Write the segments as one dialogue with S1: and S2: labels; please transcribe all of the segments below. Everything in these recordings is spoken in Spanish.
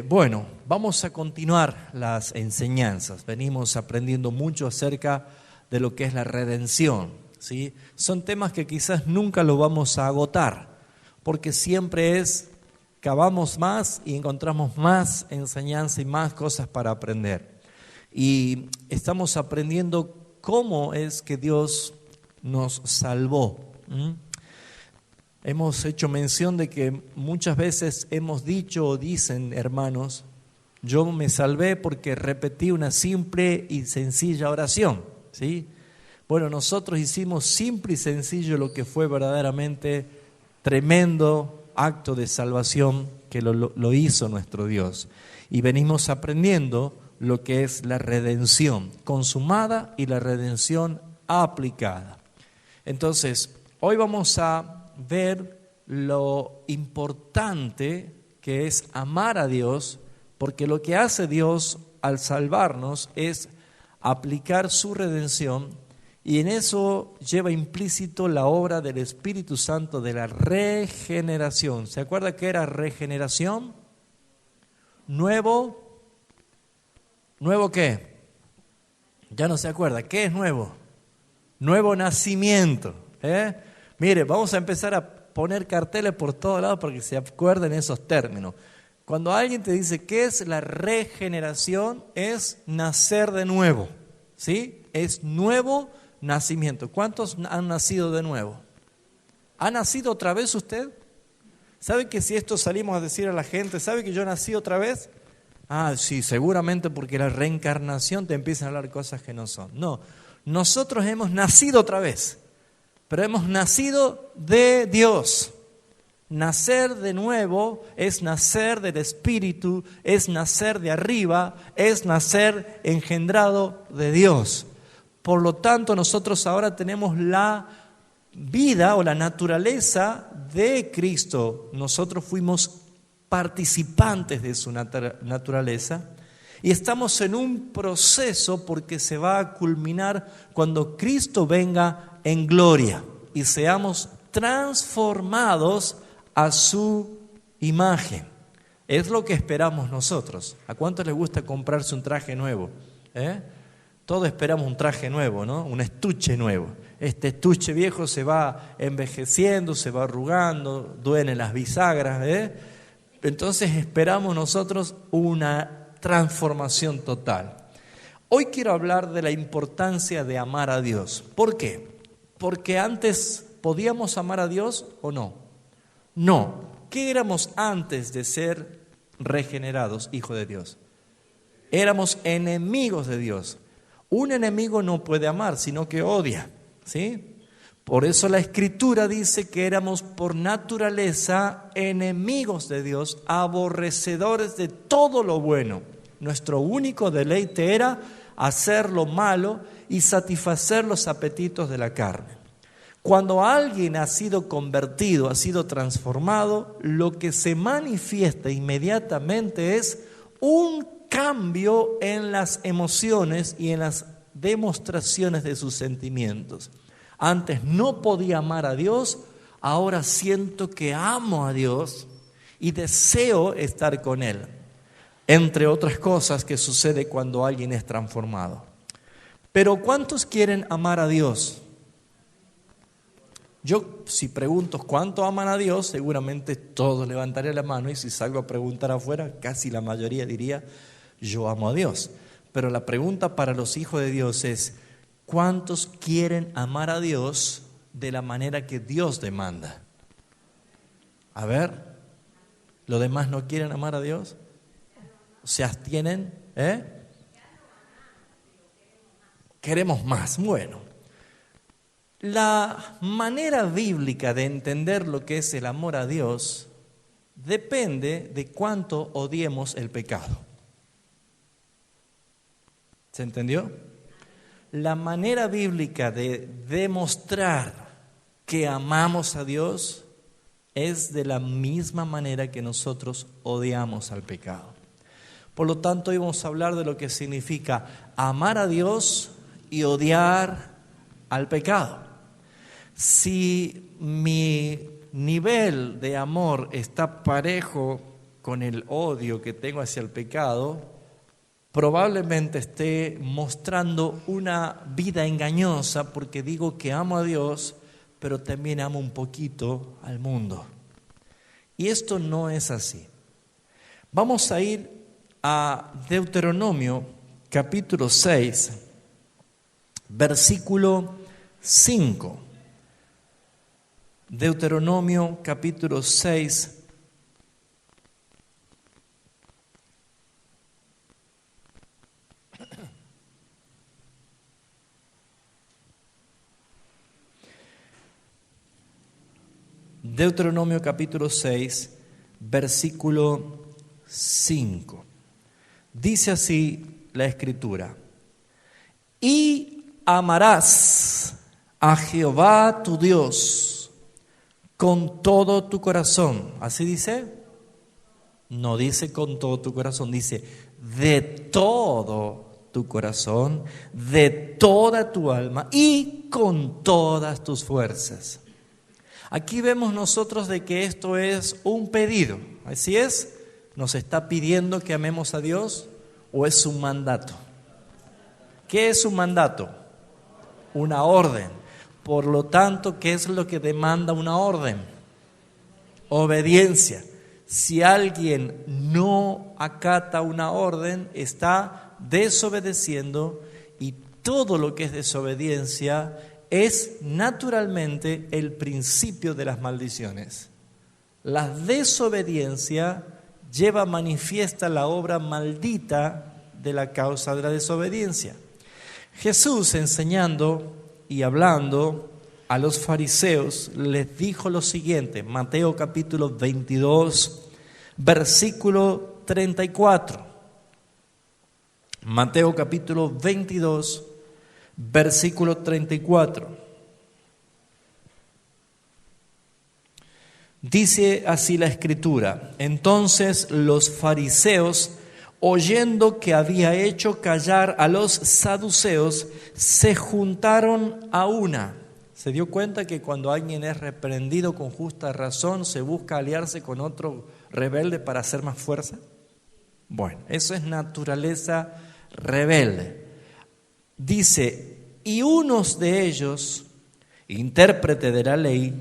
S1: Bueno, vamos a continuar las enseñanzas. Venimos aprendiendo mucho acerca de lo que es la redención, ¿sí? Son temas que quizás nunca lo vamos a agotar, porque siempre cavamos más y encontramos más enseñanza y más cosas para aprender. Y estamos aprendiendo cómo es que Dios nos salvó. Hemos hecho mención de que muchas veces hemos dicho o dicen, hermanos, yo me salvé porque repetí una simple y sencilla oración, ¿sí? Bueno, nosotros hicimos simple y sencillo lo que fue verdaderamente tremendo acto de salvación que lo hizo nuestro Dios. Y venimos aprendiendo lo que es la redención consumada y la redención aplicada. Entonces, hoy vamos a ver lo importante que es amar a Dios, porque lo que hace Dios al salvarnos es aplicar su redención, y en eso lleva implícito la obra del Espíritu Santo de la regeneración. ¿Se acuerda qué era regeneración? ¿Nuevo qué? Ya no se acuerda. ¿Qué es nuevo? Nuevo nacimiento, Mire, vamos a empezar a poner carteles por todos lados para que se acuerden esos términos. Cuando alguien te dice qué es la regeneración, es nacer de nuevo, ¿sí? Es nuevo nacimiento. ¿Cuántos han nacido de nuevo? ¿Ha nacido otra vez usted? ¿Sabe que si esto salimos a decir a la gente, ¿sabe que yo nací otra vez? Ah, sí, seguramente porque la reencarnación te empieza a hablar cosas que no son. No, nosotros hemos nacido otra vez. Pero hemos nacido de Dios. Nacer de nuevo es nacer del Espíritu, es nacer de arriba, es nacer engendrado de Dios. Por lo tanto, nosotros ahora tenemos la vida o la naturaleza de Cristo. Nosotros fuimos participantes de su naturaleza. Y estamos en un proceso porque se va a culminar cuando Cristo venga en gloria y seamos transformados a su imagen. Es lo que esperamos nosotros. ¿A cuántos les gusta comprarse un traje nuevo? Todos esperamos un traje nuevo, ¿no? Un estuche nuevo. Este estuche viejo se va envejeciendo, se va arrugando, duelen las bisagras, Entonces esperamos nosotros una transformación total. Hoy quiero hablar de la importancia de amar a Dios. ¿Por qué? Porque antes podíamos amar a Dios o no. No. ¿Qué éramos antes de ser regenerados, hijos de Dios? Éramos enemigos de Dios. Un enemigo no puede amar, sino que odia, ¿sí? Por eso la Escritura dice que éramos por naturaleza enemigos de Dios, aborrecedores de todo lo bueno. Nuestro único deleite era hacer lo malo y satisfacer los apetitos de la carne. Cuando alguien ha sido convertido, ha sido transformado, lo que se manifiesta inmediatamente es un cambio en las emociones y en las demostraciones de sus sentimientos. Antes no podía amar a Dios, ahora siento que amo a Dios y deseo estar con Él. Entre otras cosas que sucede cuando alguien es transformado. Pero ¿cuántos quieren amar a Dios? Yo, si pregunto cuánto aman a Dios, seguramente todos levantarían la mano, y si salgo a preguntar afuera, casi la mayoría diría, yo amo a Dios. Pero la pregunta para los hijos de Dios es, ¿cuántos quieren amar a Dios de la manera que Dios demanda? A ver, ¿los demás no quieren amar a Dios? ¿Se abstienen? Queremos más. Bueno, la manera bíblica de entender lo que es el amor a Dios depende de cuánto odiemos el pecado. ¿Se entendió? La manera bíblica de demostrar que amamos a Dios es de la misma manera que nosotros odiamos al pecado. Por lo tanto, hoy vamos a hablar de lo que significa amar a Dios y odiar al pecado. Si mi nivel de amor está parejo con el odio que tengo hacia el pecado, probablemente esté mostrando una vida engañosa porque digo que amo a Dios, pero también amo un poquito al mundo. Y esto no es así. Vamos a ir a Deuteronomio capítulo 6, versículo 5. Deuteronomio capítulo 6, Deuteronomio capítulo 6, versículo 5. Dice así la Escritura: y amarás a Jehová tu Dios con todo tu corazón. ¿Así dice? No dice con todo tu corazón, dice de todo tu corazón, de toda tu alma y con todas tus fuerzas. Aquí vemos nosotros de que esto es un pedido. Así es, ¿nos está pidiendo que amemos a Dios o es un mandato? ¿Qué es un mandato? Una orden. Por lo tanto, ¿qué es lo que demanda una orden? Obediencia. Si alguien no acata una orden, está desobedeciendo, y todo lo que es desobediencia es naturalmente el principio de las maldiciones. La desobediencia lleva manifiesta la obra maldita de la causa de la desobediencia. Jesús, enseñando y hablando a los fariseos, les dijo lo siguiente, Mateo capítulo 22, versículo 34. Mateo capítulo 22, versículo 34. Dice así la Escritura: entonces los fariseos, oyendo que había hecho callar a los saduceos, se juntaron a una. ¿Se dio cuenta que cuando alguien es reprendido con justa razón, se busca aliarse con otro rebelde para hacer más fuerza? Bueno, eso es naturaleza rebelde. Dice, y unos de ellos, intérprete de la ley,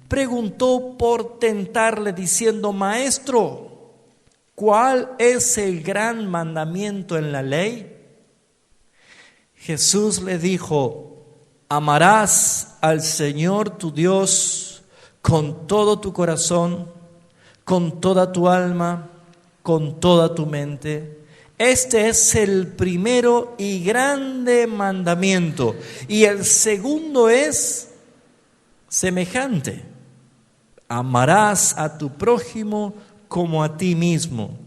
S1: preguntó por tentarle diciendo: Maestro, ¿cuál es el gran mandamiento en la ley? Jesús le dijo: amarás al Señor tu Dios con todo tu corazón, con toda tu alma, con toda tu mente. Este es el primero y grande mandamiento. Y el segundo es semejante: amarás a tu prójimo como a ti mismo.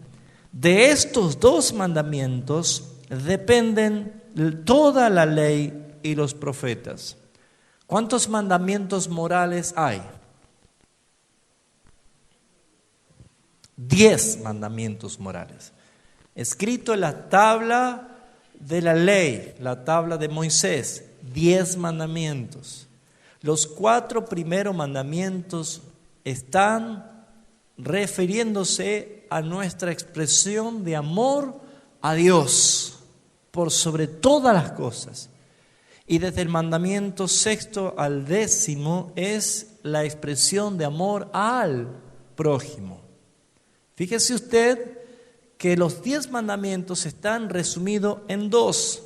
S1: De estos dos mandamientos dependen toda la ley y los profetas. ¿Cuántos mandamientos morales hay? 10 mandamientos morales. Escrito en la tabla de la ley, la tabla de Moisés, 10 mandamientos. Los 4 primeros mandamientos están refiriéndose a nuestra expresión de amor a Dios por sobre todas las cosas. Y desde el mandamiento 6º al 10º es la expresión de amor al prójimo. Fíjese usted que los 10 mandamientos están resumidos en 2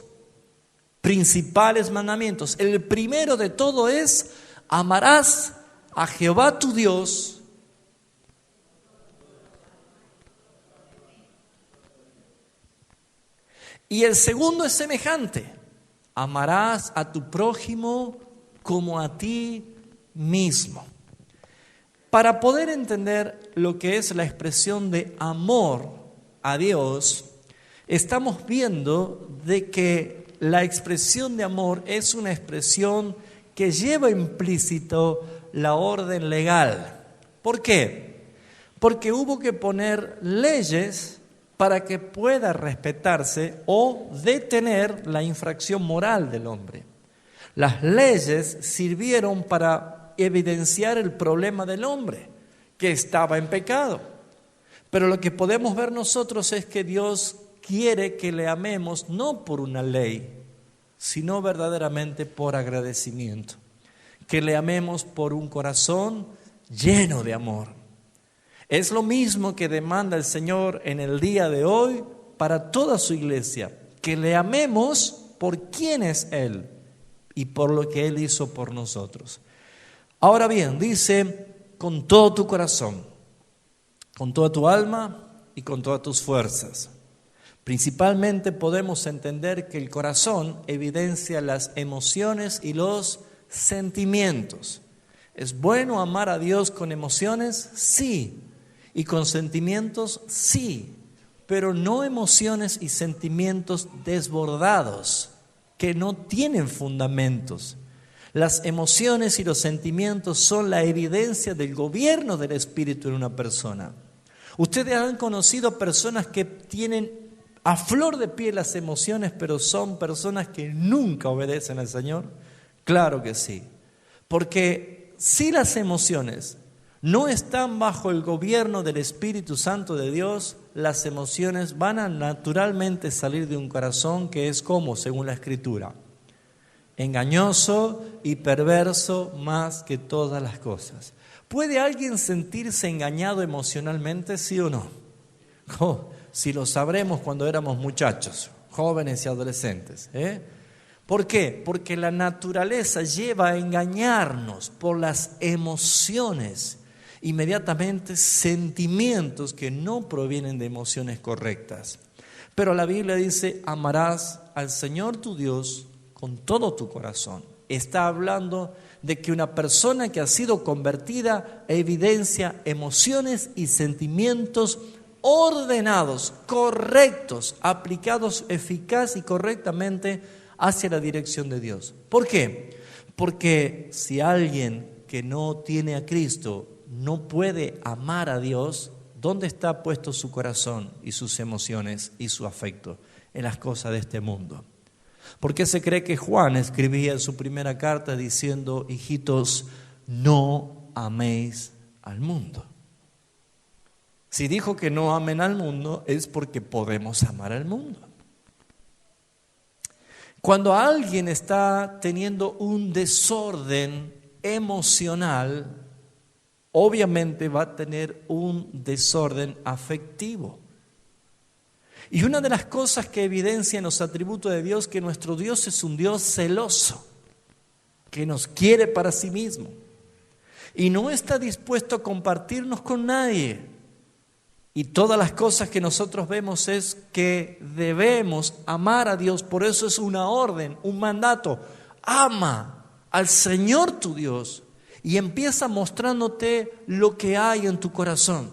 S1: principales mandamientos. El primero de todo es: amarás a Jehová tu Dios y el segundo es semejante: amarás a tu prójimo como a ti mismo. Para poder entender lo que es la expresión de amor a Dios, estamos viendo de que la expresión de amor es una expresión que lleva implícito la orden legal. ¿Por qué? Porque hubo que poner leyes para que pueda respetarse o detener la infracción moral del hombre. Las leyes sirvieron para evidenciar el problema del hombre, que estaba en pecado. Pero lo que podemos ver nosotros es que Dios quiere que le amemos no por una ley, sino verdaderamente por agradecimiento. Que le amemos por un corazón lleno de amor. Es lo mismo que demanda el Señor en el día de hoy para toda su iglesia. Que le amemos por quién es Él y por lo que Él hizo por nosotros. Ahora bien, dice, con todo tu corazón, con toda tu alma y con todas tus fuerzas. Principalmente podemos entender que el corazón evidencia las emociones y los sentimientos. ¿Es bueno amar a Dios con emociones? Sí. ¿Y con sentimientos? Sí. Pero no emociones y sentimientos desbordados, que no tienen fundamentos. Las emociones y los sentimientos son la evidencia del gobierno del Espíritu en una persona. Ustedes han conocido personas que tienen a flor de piel las emociones, pero son personas que nunca obedecen al Señor. Claro que sí. Porque si las emociones no están bajo el gobierno del Espíritu Santo de Dios, las emociones van a naturalmente salir de un corazón que es como, según la Escritura, engañoso y perverso más que todas las cosas. ¿Puede alguien sentirse engañado emocionalmente, sí o no? Si lo sabremos cuando éramos muchachos, jóvenes y adolescentes. ¿Por qué? Porque la naturaleza lleva a engañarnos por las emociones, inmediatamente sentimientos que no provienen de emociones correctas. Pero la Biblia dice, amarás al Señor tu Dios con todo tu corazón. Está hablando de que una persona que ha sido convertida evidencia emociones y sentimientos ordenados, correctos, aplicados eficaz y correctamente hacia la dirección de Dios. ¿Por qué? Porque si alguien que no tiene a Cristo no puede amar a Dios, ¿dónde está puesto su corazón y sus emociones y su afecto? En las cosas de este mundo. ¿Por qué se cree que Juan escribía en su primera carta diciendo, hijitos, no améis al mundo? Si dijo que no amen al mundo, es porque podemos amar al mundo. Cuando alguien está teniendo un desorden emocional, obviamente va a tener un desorden afectivo. Y una de las cosas que evidencian los atributos de Dios, que nuestro Dios es un Dios celoso, que nos quiere para sí mismo y no está dispuesto a compartirnos con nadie. Y todas las cosas que nosotros vemos es que debemos amar a Dios. Por eso es una orden, un mandato. Ama al Señor tu Dios y empieza mostrándote lo que hay en tu corazón.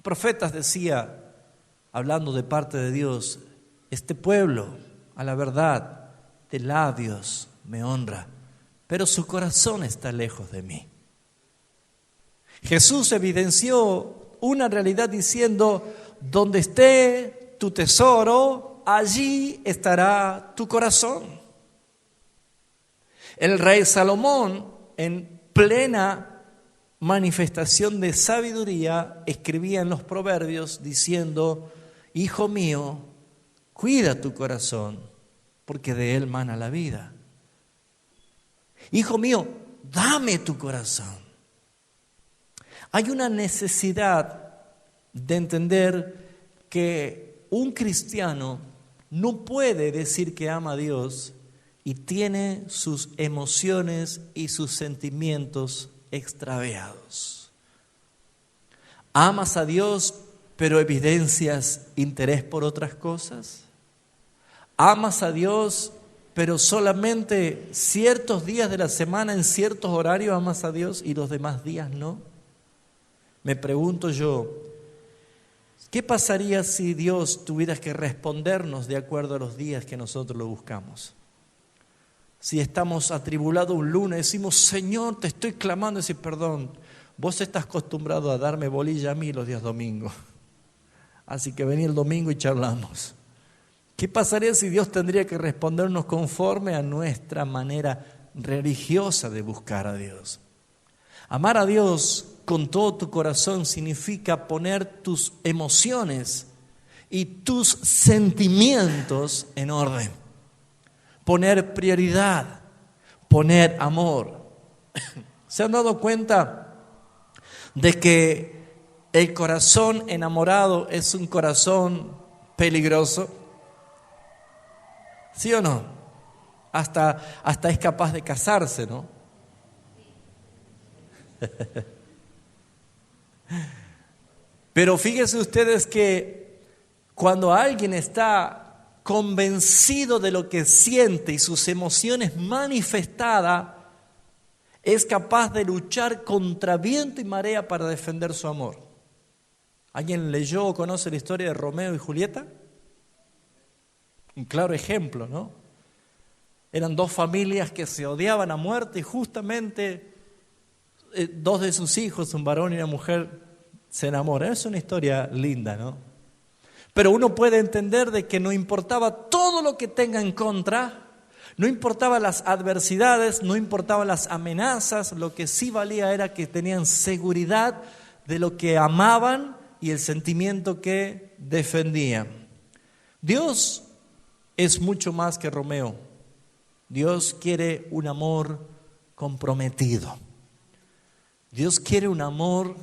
S1: Profetas decía, hablando de parte de Dios, este pueblo a la verdad de labios me honra, pero su corazón está lejos de mí. Jesús evidenció una realidad diciendo, donde esté tu tesoro, allí estará tu corazón. El rey Salomón, en plena manifestación de sabiduría, escribía en los proverbios diciendo, hijo mío, cuida tu corazón, porque de él mana la vida. Hijo mío, dame tu corazón. Hay una necesidad de entender que un cristiano no puede decir que ama a Dios y tiene sus emociones y sus sentimientos extraviados. ¿Amas a Dios pero evidencias interés por otras cosas? ¿Amas a Dios pero solamente ciertos días de la semana, en ciertos horarios amas a Dios y los demás días no? Me pregunto yo, ¿qué pasaría si Dios tuviera que respondernos de acuerdo a los días que nosotros lo buscamos? Si estamos atribulados un lunes, decimos, Señor, te estoy clamando, y decir, perdón, vos estás acostumbrado a darme bolilla a mí los días domingos. Así que vení el domingo y charlamos. ¿Qué pasaría si Dios tendría que respondernos conforme a nuestra manera religiosa de buscar a Dios? Amar a Dios con todo tu corazón significa poner tus emociones y tus sentimientos en orden. Poner prioridad, poner amor. ¿Se han dado cuenta de que el corazón enamorado es un corazón peligroso? ¿Sí o no? Hasta es capaz de casarse, ¿no? Pero fíjense ustedes que cuando alguien está convencido de lo que siente y sus emociones manifestadas, es capaz de luchar contra viento y marea para defender su amor. ¿Alguien leyó o conoce la historia de Romeo y Julieta? Un claro ejemplo, ¿no? Eran dos familias que se odiaban a muerte y justamente dos de sus hijos, un varón y una mujer, se enamoran. Es una historia linda, ¿no? Pero uno puede entender de que no importaba todo lo que tenga en contra, no importaban las adversidades, no importaban las amenazas, lo que sí valía era que tenían seguridad de lo que amaban y el sentimiento que defendían. Dios es mucho más que Romeo. Dios quiere un amor comprometido. Dios quiere un amor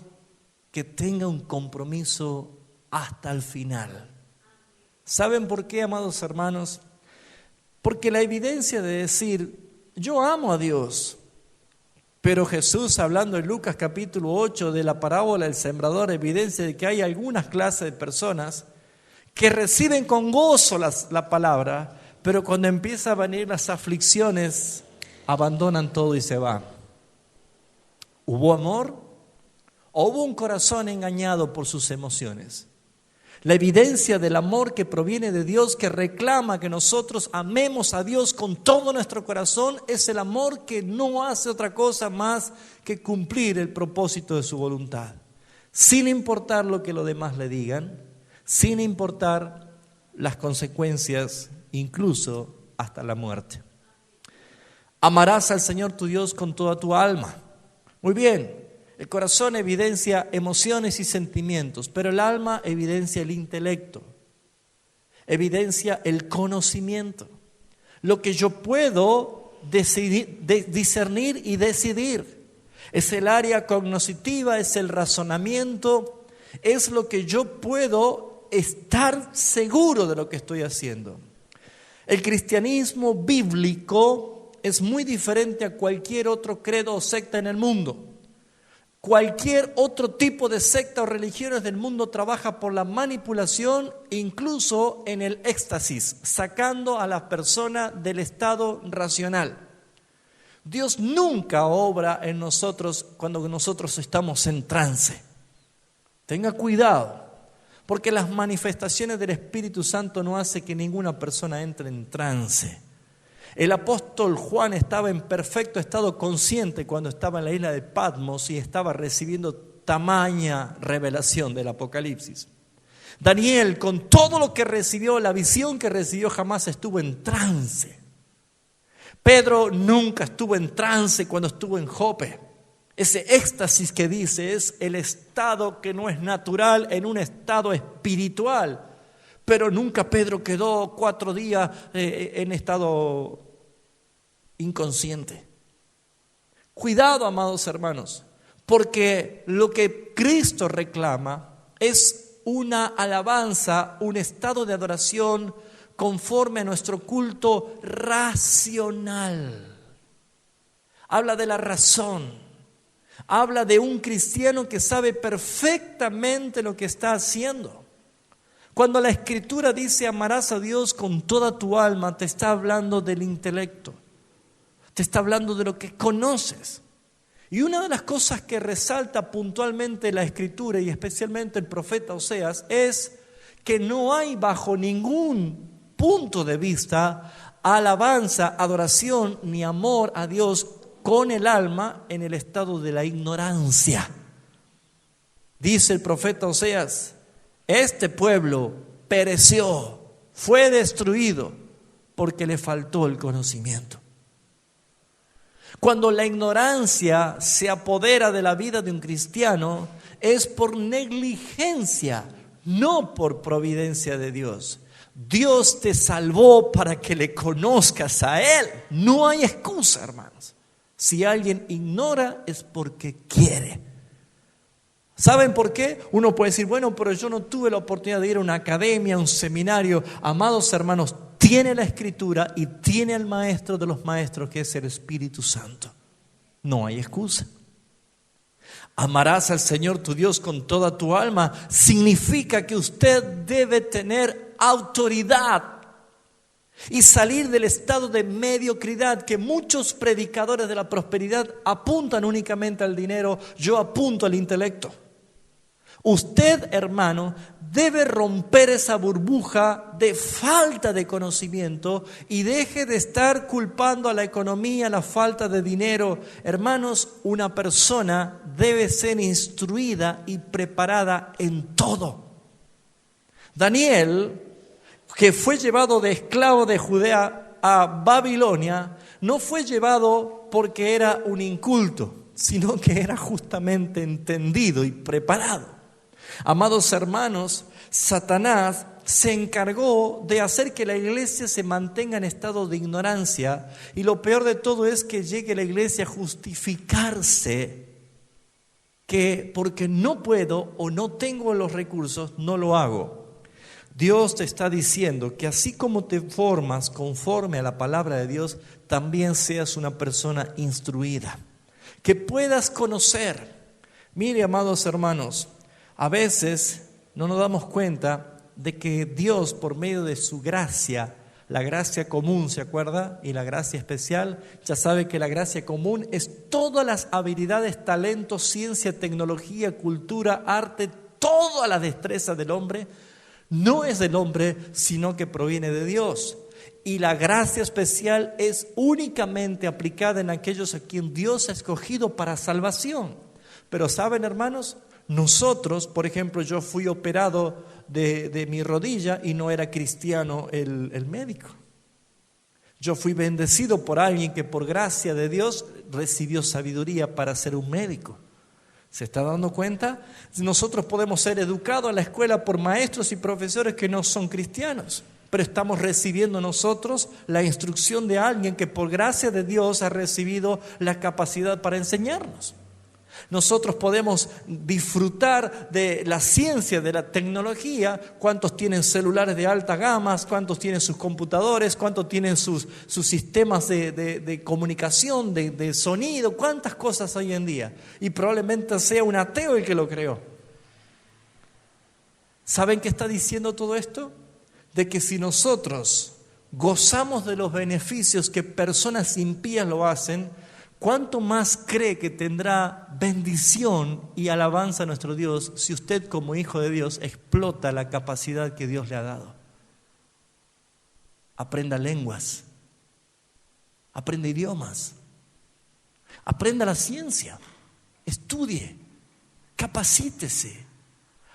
S1: que tenga un compromiso hasta el final. ¿Saben por qué, amados hermanos? Porque la evidencia de decir, yo amo a Dios, pero Jesús, hablando en Lucas capítulo 8 de la parábola del sembrador, evidencia de que hay algunas clases de personas que reciben con gozo la palabra, pero cuando empiezan a venir las aflicciones, abandonan todo y se van. ¿Hubo amor? ¿O hubo un corazón engañado por sus emociones? La evidencia del amor que proviene de Dios, que reclama que nosotros amemos a Dios con todo nuestro corazón, es el amor que no hace otra cosa más que cumplir el propósito de su voluntad, sin importar lo que los demás le digan, sin importar las consecuencias, incluso hasta la muerte. Amarás al Señor tu Dios con toda tu alma. Muy bien. El corazón evidencia emociones y sentimientos, pero el alma evidencia el intelecto, evidencia el conocimiento, lo que yo puedo discernir y decidir. Es el área cognitiva, es el razonamiento, es lo que yo puedo estar seguro de lo que estoy haciendo. El cristianismo bíblico es muy diferente a cualquier otro credo o secta en el mundo. Cualquier otro tipo de secta o religiones del mundo trabaja por la manipulación, incluso en el éxtasis, sacando a la persona del estado racional. Dios nunca obra en nosotros cuando nosotros estamos en trance. Tenga cuidado, porque las manifestaciones del Espíritu Santo no hacen que ninguna persona entre en trance. El apóstol Juan estaba en perfecto estado consciente cuando estaba en la isla de Patmos y estaba recibiendo tamaña revelación del Apocalipsis. Daniel, con todo lo que recibió, la visión que recibió, jamás estuvo en trance. Pedro nunca estuvo en trance cuando estuvo en Jope. Ese éxtasis que dice es el estado que no es natural en un estado espiritual. Pero nunca Pedro quedó 4 días en estado inconsciente. Cuidado, amados hermanos, porque lo que Cristo reclama es una alabanza, un estado de adoración conforme a nuestro culto racional. Habla de la razón, habla de un cristiano que sabe perfectamente lo que está haciendo. Cuando la Escritura dice amarás a Dios con toda tu alma, te está hablando del intelecto, te está hablando de lo que conoces. Y una de las cosas que resalta puntualmente la Escritura y especialmente el profeta Oseas es que no hay bajo ningún punto de vista alabanza, adoración ni amor a Dios con el alma en el estado de la ignorancia. Dice el profeta Oseas: este pueblo pereció, fue destruido porque le faltó el conocimiento. Cuando la ignorancia se apodera de la vida de un cristiano, es por negligencia, no por providencia de Dios. Dios te salvó para que le conozcas a Él. No hay excusa, hermanos. Si alguien ignora es porque quiere. ¿Saben por qué? Uno puede decir, bueno, pero yo no tuve la oportunidad de ir a una academia, a un seminario. Amados hermanos, tiene la Escritura y tiene al Maestro de los maestros, que es el Espíritu Santo. No hay excusa. Amarás al Señor tu Dios con toda tu alma. Significa que usted debe tener autoridad y salir del estado de mediocridad que muchos predicadores de la prosperidad apuntan únicamente al dinero. Yo apunto al intelecto. Usted, hermano, debe romper esa burbuja de falta de conocimiento y deje de estar culpando a la economía, la falta de dinero. Hermanos, una persona debe ser instruida y preparada en todo. Daniel, que fue llevado de esclavo de Judea a Babilonia, no fue llevado porque era un inculto, sino que era justamente entendido y preparado. Amados hermanos, Satanás se encargó de hacer que la iglesia se mantenga en estado de ignorancia, y lo peor de todo es que llegue la iglesia a justificarse que porque no puedo o no tengo los recursos, no lo hago. Dios te está diciendo que así como te formas conforme a la palabra de Dios, también seas una persona instruida, que puedas conocer. Mire, amados hermanos, a veces no nos damos cuenta de que Dios, por medio de su gracia, la gracia común, ¿se acuerda? Y la gracia especial, ya sabe que la gracia común es todas las habilidades, talentos, ciencia, tecnología, cultura, arte, toda la destreza del hombre. No es del hombre, sino que proviene de Dios. Y la gracia especial es únicamente aplicada en aquellos a quien Dios ha escogido para salvación. Pero ¿saben, hermanos? Nosotros, por ejemplo, yo fui operado de mi rodilla y no era cristiano el médico. Yo fui bendecido por alguien que por gracia de Dios recibió sabiduría para ser un médico. ¿Se está dando cuenta? Nosotros podemos ser educados en la escuela por maestros y profesores que no son cristianos, pero estamos recibiendo nosotros la instrucción de alguien que por gracia de Dios ha recibido la capacidad para enseñarnos. Nosotros podemos disfrutar de la ciencia, de la tecnología. ¿Cuántos tienen celulares de alta gama? ¿Cuántos tienen sus computadores? ¿Cuántos tienen sus sistemas de comunicación, de sonido? ¿Cuántas cosas hoy en día? Y probablemente sea un ateo el que lo creó. ¿Saben qué está diciendo todo esto? De que si nosotros gozamos de los beneficios que personas impías lo hacen, ¿cuánto más cree que tendrá bendición y alabanza a nuestro Dios si usted como hijo de Dios explota la capacidad que Dios le ha dado? Aprenda lenguas, aprenda idiomas, aprenda la ciencia, estudie, capacítese,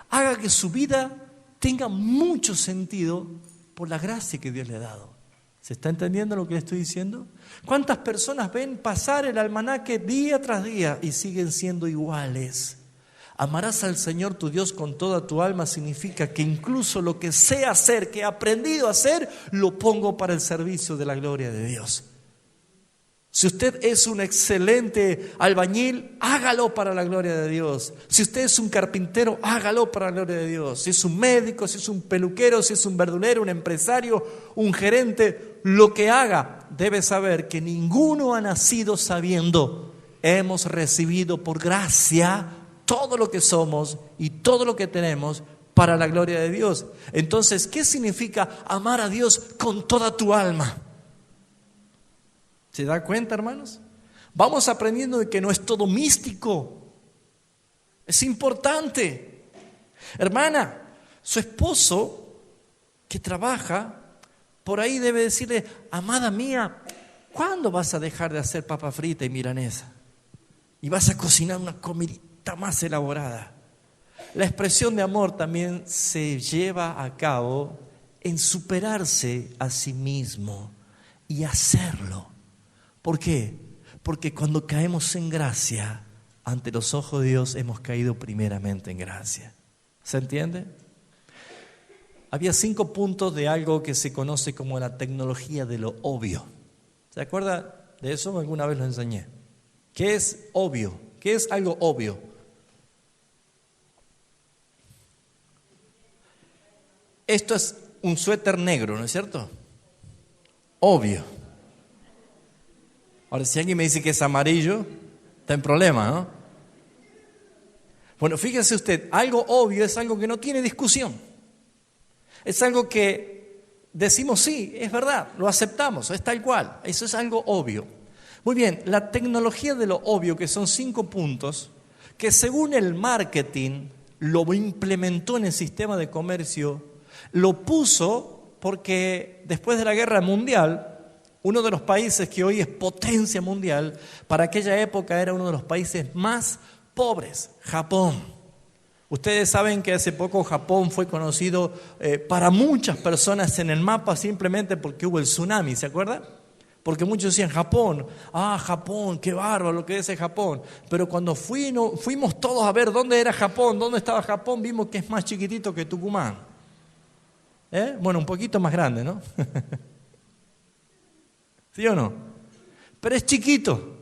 S1: haga que su vida tenga mucho sentido por la gracia que Dios le ha dado. ¿Se está entendiendo lo que le estoy diciendo? ¿Cuántas personas ven pasar el almanaque día tras día y siguen siendo iguales? Amarás al Señor tu Dios con toda tu alma significa que incluso lo que sé hacer, que he aprendido a hacer, lo pongo para el servicio de la gloria de Dios. Si usted es un excelente albañil, hágalo para la gloria de Dios. Si usted es un carpintero, hágalo para la gloria de Dios. Si es un médico, si es un peluquero, si es un verdulero, un empresario, un gerente, lo que haga, debe saber que ninguno ha nacido sabiendo. Hemos recibido por gracia todo lo que somos y todo lo que tenemos para la gloria de Dios. Entonces, ¿qué significa amar a Dios con toda tu alma? ¿Se da cuenta, hermanos? Vamos aprendiendo de que no es todo místico. Es importante. Hermana, su esposo que trabaja, por ahí debe decirle: amada mía, ¿cuándo vas a dejar de hacer papa frita y milanesa? Y vas a cocinar una comidita más elaborada. La expresión de amor también se lleva a cabo en superarse a sí mismo y hacerlo. ¿Por qué? Porque cuando caemos en gracia, ante los ojos de Dios hemos caído primeramente en gracia. ¿Se entiende? Había 5 puntos de algo que se conoce como la tecnología de lo obvio. ¿Se acuerda de eso? Alguna vez lo enseñé. ¿Qué es obvio? ¿Qué es algo obvio? Esto es un suéter negro, ¿no es cierto? Obvio. Ahora, si alguien me dice que es amarillo, está en problema, ¿no? Bueno, fíjese usted, algo obvio es algo que no tiene discusión. Es algo que decimos sí, es verdad, lo aceptamos, es tal cual. Eso es algo obvio. Muy bien, la tecnología de lo obvio, que son 5 puntos, que según el marketing lo implementó en el sistema de comercio, lo puso porque después de la Guerra Mundial, uno de los países que hoy es potencia mundial, para aquella época era uno de los países más pobres, Japón. Ustedes saben que hace poco Japón fue conocido para muchas personas en el mapa simplemente porque hubo el tsunami, ¿se acuerdan? Porque muchos decían Japón, Japón, qué bárbaro lo que es Japón. Pero cuando fuimos todos a ver dónde era Japón, dónde estaba Japón, vimos que es más chiquitito que Tucumán. Bueno, un poquito más grande, ¿no? ¿Sí o no? Pero es chiquito.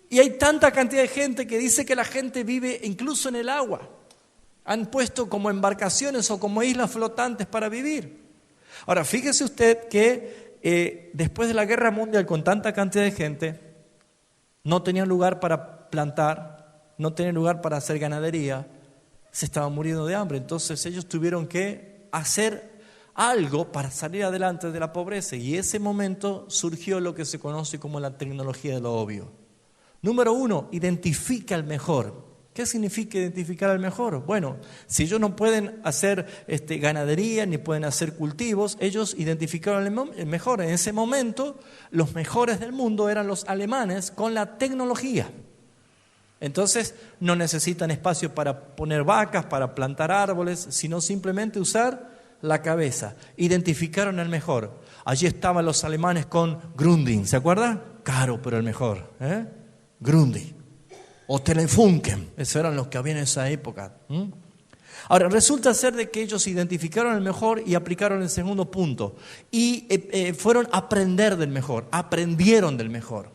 S1: Y hay tanta cantidad de gente que dice que la gente vive incluso en el agua. Han puesto como embarcaciones o como islas flotantes para vivir. Ahora, fíjese usted que después de la Guerra Mundial, con tanta cantidad de gente, no tenían lugar para plantar, no tenían lugar para hacer ganadería, se estaban muriendo de hambre. Entonces ellos tuvieron que hacer algo para salir adelante de la pobreza. Y en ese momento surgió lo que se conoce como la tecnología de lo obvio. Número 1, identifica al mejor. ¿Qué significa identificar al mejor? Bueno, si ellos no pueden hacer ganadería ni pueden hacer cultivos, ellos identificaron el mejor. En ese momento, los mejores del mundo eran los alemanes con la tecnología. Entonces, no necesitan espacio para poner vacas, para plantar árboles, sino simplemente usar la cabeza. Identificaron el mejor. Allí estaban los alemanes con Grundig, ¿se acuerdan? Caro, pero el mejor. Grundig. O Telefunken, esos eran los que había en esa época. Ahora, resulta ser de que ellos identificaron el mejor y aplicaron el segundo punto. Y fueron a aprender del mejor, aprendieron del mejor.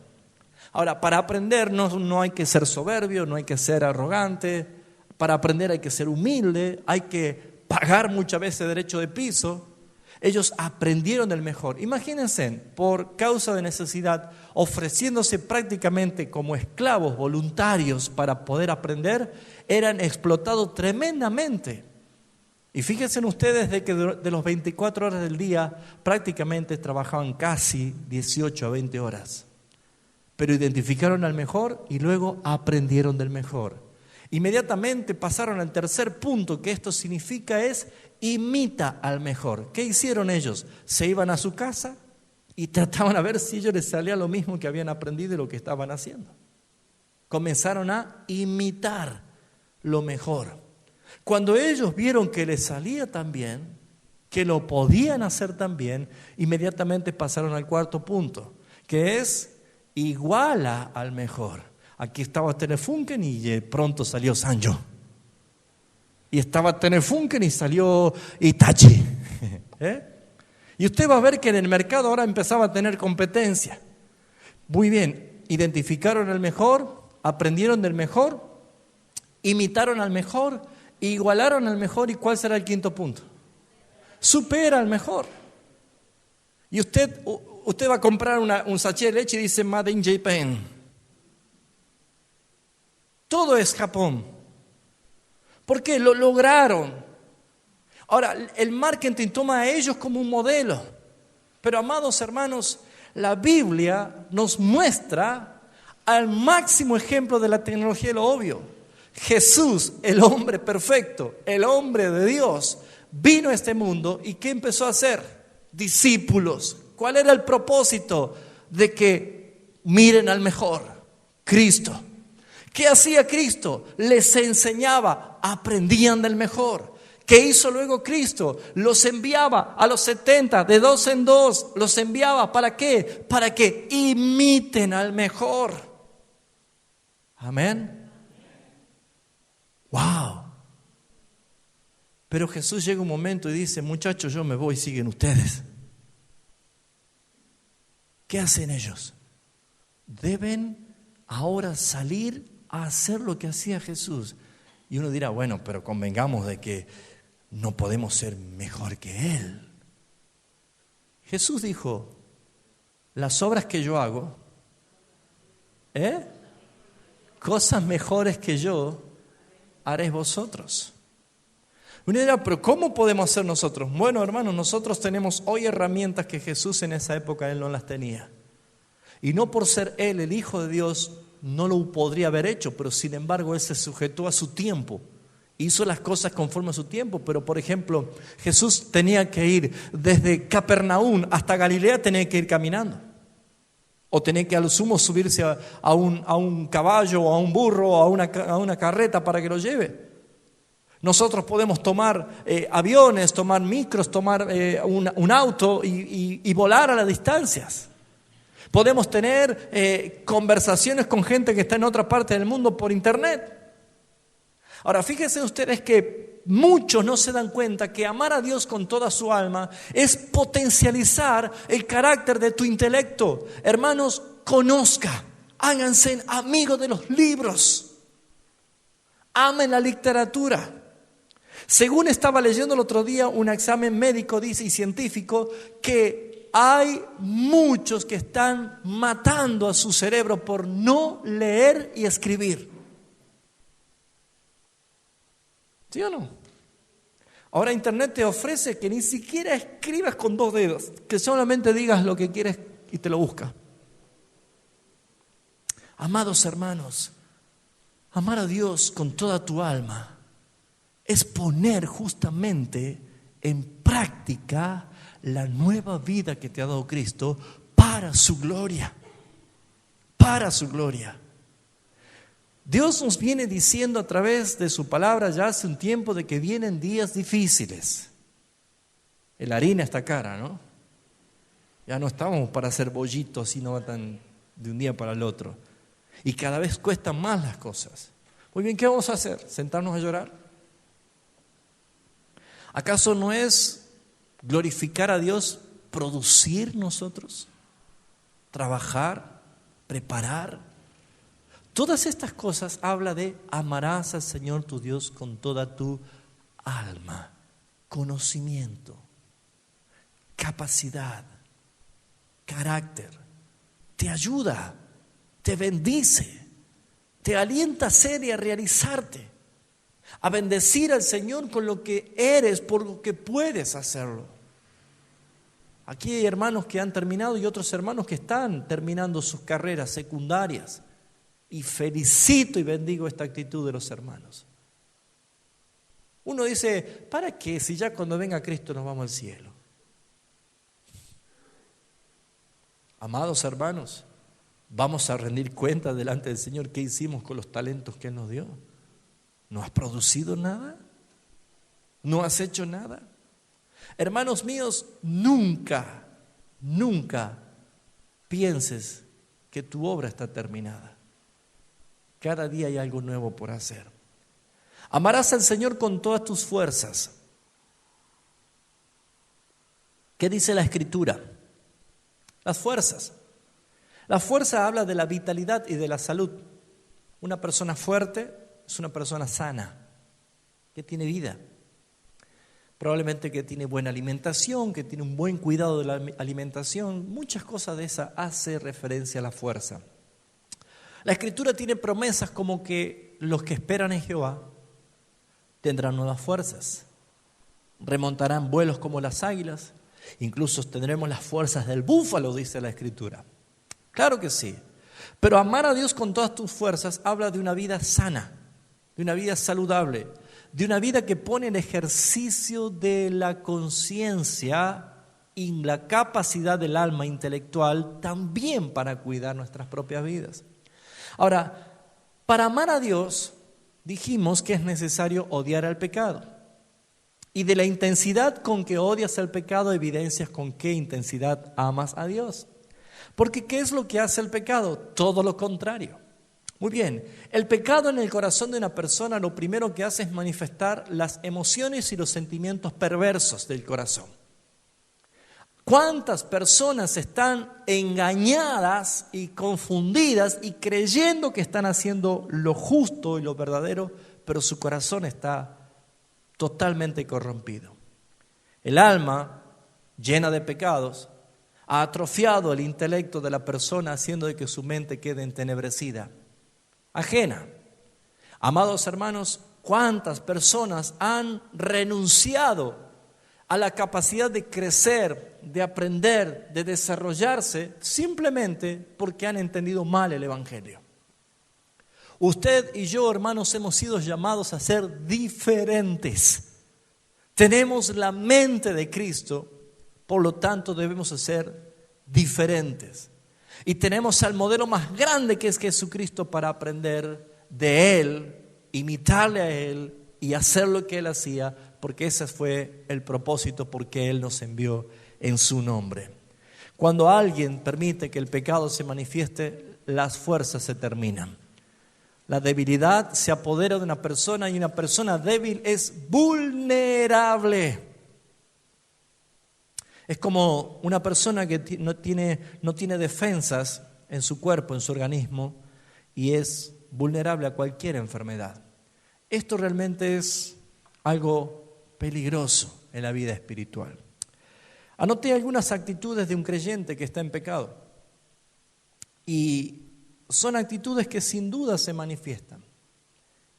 S1: Ahora, para aprender no hay que ser soberbio, no hay que ser arrogante. Para aprender hay que ser humilde, hay que pagar muchas veces derecho de piso. Ellos aprendieron del mejor. Imagínense, por causa de necesidad, ofreciéndose prácticamente como esclavos voluntarios para poder aprender, eran explotados tremendamente. Y fíjense ustedes de que de los 24 horas del día, prácticamente trabajaban casi 18 a 20 horas. Pero identificaron al mejor y luego aprendieron del mejor. Inmediatamente pasaron al tercer punto, que esto significa es imita al mejor. ¿Qué hicieron ellos? Se iban a su casa y trataban a ver si a ellos les salía lo mismo que habían aprendido y lo que estaban haciendo. Comenzaron a imitar lo mejor. Cuando ellos vieron que les salía tan bien, que lo podían hacer tan bien, inmediatamente pasaron al cuarto punto, que es iguala al mejor. Aquí estaba Telefunken y pronto salió Sanyo. Y estaba Telefunken y salió Hitachi. Y usted va a ver que en el mercado ahora empezaba a tener competencia. Muy bien, identificaron el mejor, aprendieron del mejor, imitaron al mejor, igualaron al mejor. ¿Y cuál será el quinto punto? Supera al mejor. Y usted va a comprar un sachet de leche y dice Made in Japan. Todo es Japón. ¿Por qué? Lo lograron. Ahora, el marketing toma a ellos como un modelo. Pero, amados hermanos, la Biblia nos muestra al máximo ejemplo de la tecnología de lo obvio. Jesús, el hombre perfecto, el hombre de Dios, vino a este mundo y ¿qué empezó a hacer? Discípulos. ¿Cuál era el propósito? De que miren al mejor, Cristo. ¿Qué hacía Cristo? Les enseñaba, aprendían del mejor. ¿Qué hizo luego Cristo? Los enviaba a los 70, de 2 en 2, los enviaba. ¿Para qué? Para que imiten al mejor. Amén. ¡Wow! Pero Jesús llega un momento y dice, muchachos, yo me voy, siguen ustedes. ¿Qué hacen ellos? Deben ahora salir a hacer lo que hacía Jesús. Y uno dirá, bueno, pero convengamos de que no podemos ser mejor que Él. Jesús dijo, las obras que yo hago, cosas mejores que yo, haréis vosotros. Uno dirá, pero ¿cómo podemos hacer nosotros? Bueno, hermanos, nosotros tenemos hoy herramientas que Jesús en esa época Él no las tenía. Y no por ser Él el Hijo de Dios, no lo podría haber hecho, pero sin embargo Él se sujetó a su tiempo. Hizo las cosas conforme a su tiempo, pero por ejemplo, Jesús tenía que ir desde Capernaum hasta Galilea, tenía que ir caminando. O tenía que al sumo subirse a un caballo, o a un burro, o a una carreta para que lo lleve. Nosotros podemos tomar aviones, tomar micros, tomar un auto y volar a las distancias. Podemos tener conversaciones con gente que está en otra parte del mundo por internet. Ahora, fíjense ustedes que muchos no se dan cuenta que amar a Dios con toda su alma es potencializar el carácter de tu intelecto. Hermanos, conozca, háganse amigos de los libros, amen la literatura. Según estaba leyendo el otro día un examen médico, dice, y científico, que hay muchos que están matando a su cerebro por no leer y escribir. ¿Sí o no? Ahora Internet te ofrece que ni siquiera escribas con 2 dedos, que solamente digas lo que quieres y te lo busca. Amados hermanos, amar a Dios con toda tu alma es poner justamente en práctica la nueva vida que te ha dado Cristo para su gloria. Para su gloria. Dios nos viene diciendo a través de su palabra ya hace un tiempo de que vienen días difíciles. La harina está cara, ¿no? Ya no estamos para hacer bollitos así no tan de un día para el otro. Y cada vez cuestan más las cosas. Muy bien, ¿qué vamos a hacer? ¿Sentarnos a llorar? ¿Acaso no es glorificar a Dios producir nosotros? Trabajar, preparar. Todas estas cosas habla de amarás al Señor tu Dios con toda tu alma, conocimiento, capacidad, carácter. Te ayuda, te bendice, te alienta a ser y a realizarte, a bendecir al Señor con lo que eres, por lo que puedes hacerlo. Aquí hay hermanos que han terminado y otros hermanos que están terminando sus carreras secundarias. Y felicito y bendigo esta actitud de los hermanos. Uno dice, ¿para qué? Si ya cuando venga Cristo nos vamos al cielo. Amados hermanos, vamos a rendir cuenta delante del Señor qué hicimos con los talentos que Él nos dio. ¿No has producido nada? ¿No has hecho nada? Hermanos míos, nunca pienses que tu obra está terminada. Cada día hay algo nuevo por hacer. Amarás al Señor con todas tus fuerzas. ¿Qué dice la Escritura? Las fuerzas. La fuerza habla de la vitalidad y de la salud. Una persona fuerte es una persona sana, que tiene vida. Probablemente que tiene buena alimentación, que tiene un buen cuidado de la alimentación. Muchas cosas de esa hace referencia a la fuerza. La Escritura tiene promesas como que los que esperan en Jehová tendrán nuevas fuerzas, remontarán vuelos como las águilas, incluso tendremos las fuerzas del búfalo, dice la Escritura. Claro que sí, pero amar a Dios con todas tus fuerzas habla de una vida sana, de una vida saludable, de una vida que pone en ejercicio de la conciencia y la capacidad del alma intelectual también para cuidar nuestras propias vidas. Ahora, para amar a Dios, dijimos que es necesario odiar al pecado. Y de la intensidad con que odias el pecado, evidencias con qué intensidad amas a Dios. Porque ¿qué es lo que hace el pecado? Todo lo contrario. Muy bien, el pecado en el corazón de una persona lo primero que hace es manifestar las emociones y los sentimientos perversos del corazón. ¿Cuántas personas están engañadas y confundidas y creyendo que están haciendo lo justo y lo verdadero, pero su corazón está totalmente corrompido? El alma, llena de pecados, ha atrofiado el intelecto de la persona, haciendo de que su mente quede entenebrecida, ajena. Amados hermanos, ¿cuántas personas han renunciado a la capacidad de crecer, de aprender, de desarrollarse, simplemente porque han entendido mal el Evangelio? Usted y yo, hermanos, hemos sido llamados a ser diferentes. Tenemos la mente de Cristo, por lo tanto debemos ser diferentes. Y tenemos al modelo más grande, que es Jesucristo, para aprender de Él, imitarle a Él y hacer lo que Él hacía, porque ese fue el propósito por que Él nos envió en su nombre. Cuando alguien permite que el pecado se manifieste, las fuerzas se terminan. La debilidad se apodera de una persona, y una persona débil es vulnerable. Es como una persona que no tiene defensas en su cuerpo, en su organismo, y es vulnerable a cualquier enfermedad. Esto realmente es algo peligroso en la vida espiritual. Anoté algunas actitudes de un creyente que está en pecado, y son actitudes que sin duda se manifiestan.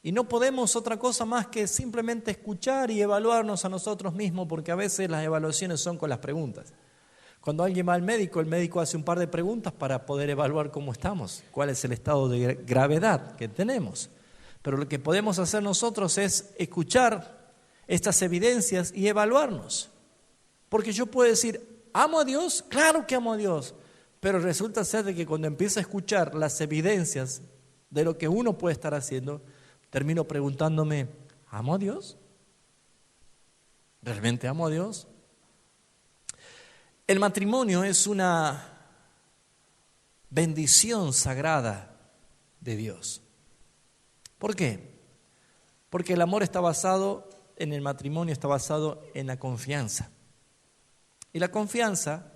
S1: Y no podemos otra cosa más que simplemente escuchar y evaluarnos a nosotros mismos, porque a veces las evaluaciones son con las preguntas. Cuando alguien va al médico, el médico hace un par de preguntas para poder evaluar cómo estamos, cuál es el estado de gravedad que tenemos. Pero lo que podemos hacer nosotros es escuchar estas evidencias y evaluarnos. Porque yo puedo decir, ¿amo a Dios? Claro que amo a Dios. Pero resulta ser de que cuando empiezo a escuchar las evidencias de lo que uno puede estar haciendo, termino preguntándome, ¿amo a Dios? ¿Realmente amo a Dios? El matrimonio es una bendición sagrada de Dios. ¿Por qué? Porque el amor está basado en el matrimonio, está basado en la confianza. Y la confianza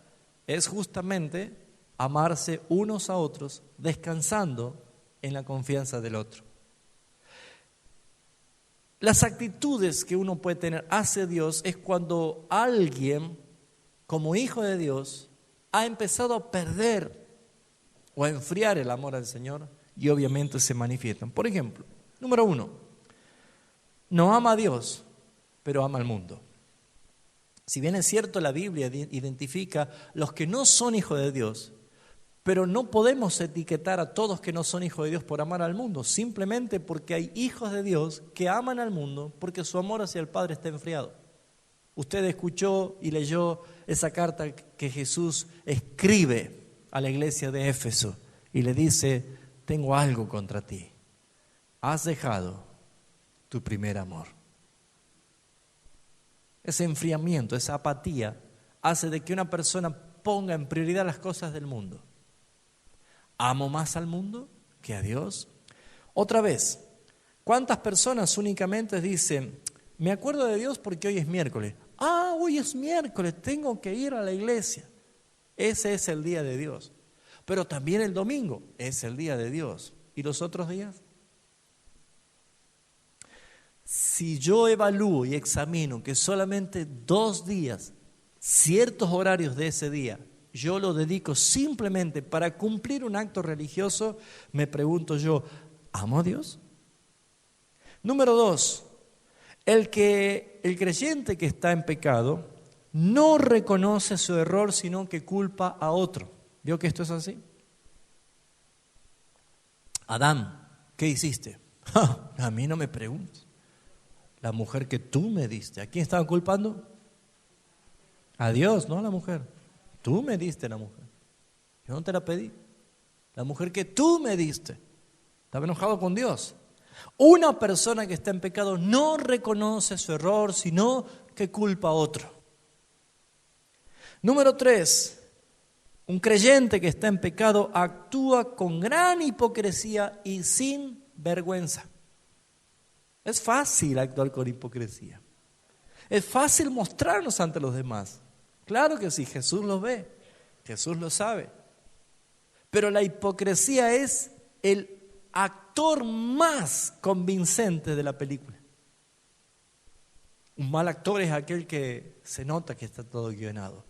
S1: es justamente amarse unos a otros, descansando en la confianza del otro. Las actitudes que uno puede tener hacia Dios es cuando alguien, como hijo de Dios, ha empezado a perder o a enfriar el amor al Señor, y obviamente se manifiestan. Por ejemplo, número 1, no ama a Dios, pero ama al mundo. Si bien es cierto, la Biblia identifica los que no son hijos de Dios, pero no podemos etiquetar a todos que no son hijos de Dios por amar al mundo, simplemente porque hay hijos de Dios que aman al mundo porque su amor hacia el Padre está enfriado. Usted escuchó y leyó esa carta que Jesús escribe a la iglesia de Éfeso y le dice, tengo algo contra ti, has dejado tu primer amor. Ese enfriamiento, esa apatía hace de que una persona ponga en prioridad las cosas del mundo. ¿Amo más al mundo que a Dios? Otra vez, ¿cuántas personas únicamente dicen, me acuerdo de Dios porque hoy es miércoles? Ah, hoy es miércoles, tengo que ir a la iglesia. Ese es el día de Dios. Pero también el domingo es el día de Dios. ¿Y los otros días? Si yo evalúo y examino que solamente 2 días, ciertos horarios de ese día, yo lo dedico simplemente para cumplir un acto religioso, me pregunto yo, ¿amo a Dios? Número 2, el creyente que está en pecado no reconoce su error, sino que culpa a otro. ¿Vio que esto es así? Adán, ¿qué hiciste? A mí no me preguntes. La mujer que tú me diste. ¿A quién estaban culpando? A Dios, no a la mujer. Tú me diste la mujer. Yo no te la pedí. La mujer que tú me diste. Estaba enojado con Dios. Una persona que está en pecado no reconoce su error, sino que culpa a otro. Número 3, un creyente que está en pecado actúa con gran hipocresía y sin vergüenza. Es fácil actuar con hipocresía. Es fácil mostrarnos ante los demás. Claro que sí, Jesús lo ve, Jesús lo sabe. Pero la hipocresía es el actor más convincente de la película. Un mal actor es aquel que se nota que está todo guionado.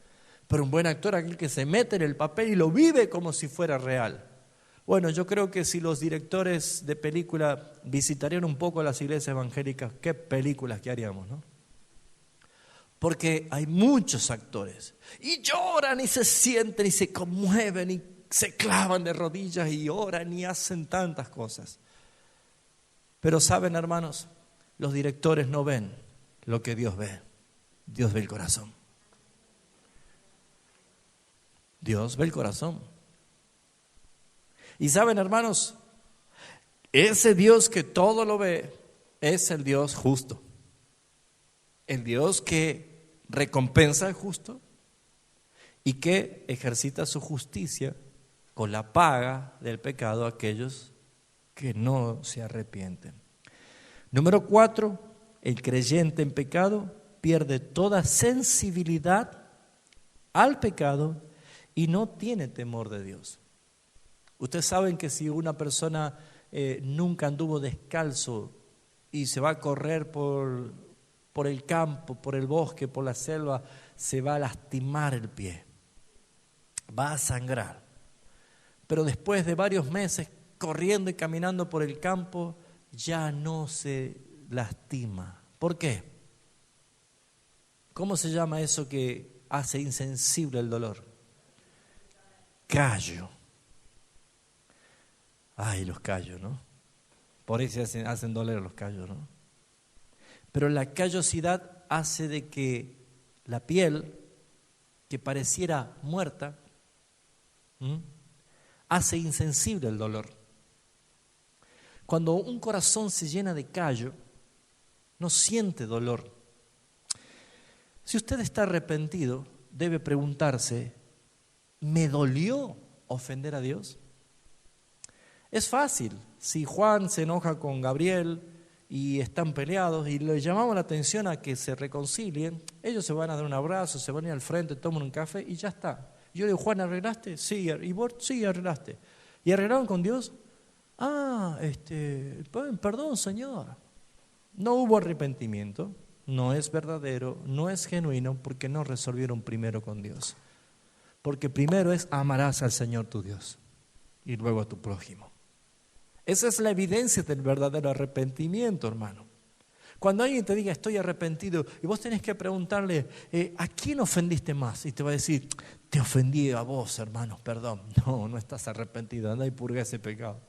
S1: Pero un buen actor es aquel que se mete en el papel y lo vive como si fuera real. Bueno, yo creo que si los directores de película visitarían un poco las iglesias evangélicas, qué películas que haríamos, ¿no? Porque hay muchos actores y lloran y se sienten y se conmueven y se clavan de rodillas y oran y hacen tantas cosas. Pero saben, hermanos, los directores no ven lo que Dios ve. Dios ve el corazón. Dios ve el corazón. Y saben, hermanos, ese Dios que todo lo ve es el Dios justo. El Dios que recompensa al justo y que ejercita su justicia con la paga del pecado a aquellos que no se arrepienten. Número 4, el creyente en pecado pierde toda sensibilidad al pecado y no tiene temor de Dios. Ustedes saben que si una persona nunca anduvo descalzo y se va a correr por el campo, por el bosque, por la selva, se va a lastimar el pie, va a sangrar. Pero después de varios meses corriendo y caminando por el campo, ya no se lastima. ¿Por qué? ¿Cómo se llama eso que hace insensible el dolor? Callo. Ay, los callos, ¿no? Por eso hacen doler los callos, ¿no? Pero la callosidad hace de que la piel, que pareciera muerta, hace insensible el dolor. Cuando un corazón se llena de callo, no siente dolor. Si usted está arrepentido, debe preguntarse, ¿me dolió ofender a Dios? Es fácil. Si Juan se enoja con Gabriel y están peleados y le llamamos la atención a que se reconcilien, ellos se van a dar un abrazo, se van a ir al frente, toman un café y ya está. Yo le digo, Juan, ¿arreglaste? Sí. ¿Y vos? Sí, arreglaste. ¿Y arreglaron con Dios? Perdón, Señor. No hubo arrepentimiento, no es verdadero, no es genuino, porque no resolvieron primero con Dios. Porque primero es amarás al Señor tu Dios y luego a tu prójimo. Esa es la evidencia del verdadero arrepentimiento, hermano. Cuando alguien te diga estoy arrepentido y vos tenés que preguntarle ¿a quién ofendiste más? Y te va a decir, te ofendí a vos, hermano, perdón. No estás arrepentido, anda y purga ese pecado.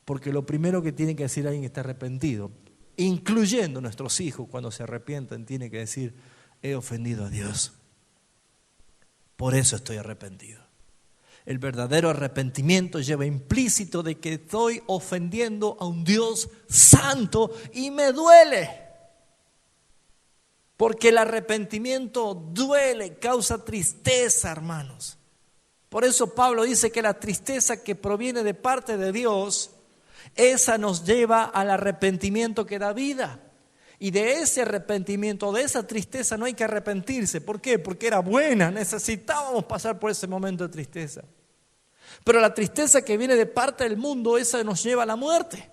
S1: Porque lo primero que tiene que decir alguien que está arrepentido, incluyendo nuestros hijos cuando se arrepienten, tiene que decir, he ofendido a Dios. Por eso estoy arrepentido. El verdadero arrepentimiento lleva implícito de que estoy ofendiendo a un Dios santo y me duele. Porque el arrepentimiento duele, causa tristeza, hermanos. Por eso Pablo dice que la tristeza que proviene de parte de Dios, esa nos lleva al arrepentimiento que da vida. Y de ese arrepentimiento, de esa tristeza no hay que arrepentirse. ¿Por qué? Porque era buena, necesitábamos pasar por ese momento de tristeza. Pero la tristeza que viene de parte del mundo, esa nos lleva a la muerte.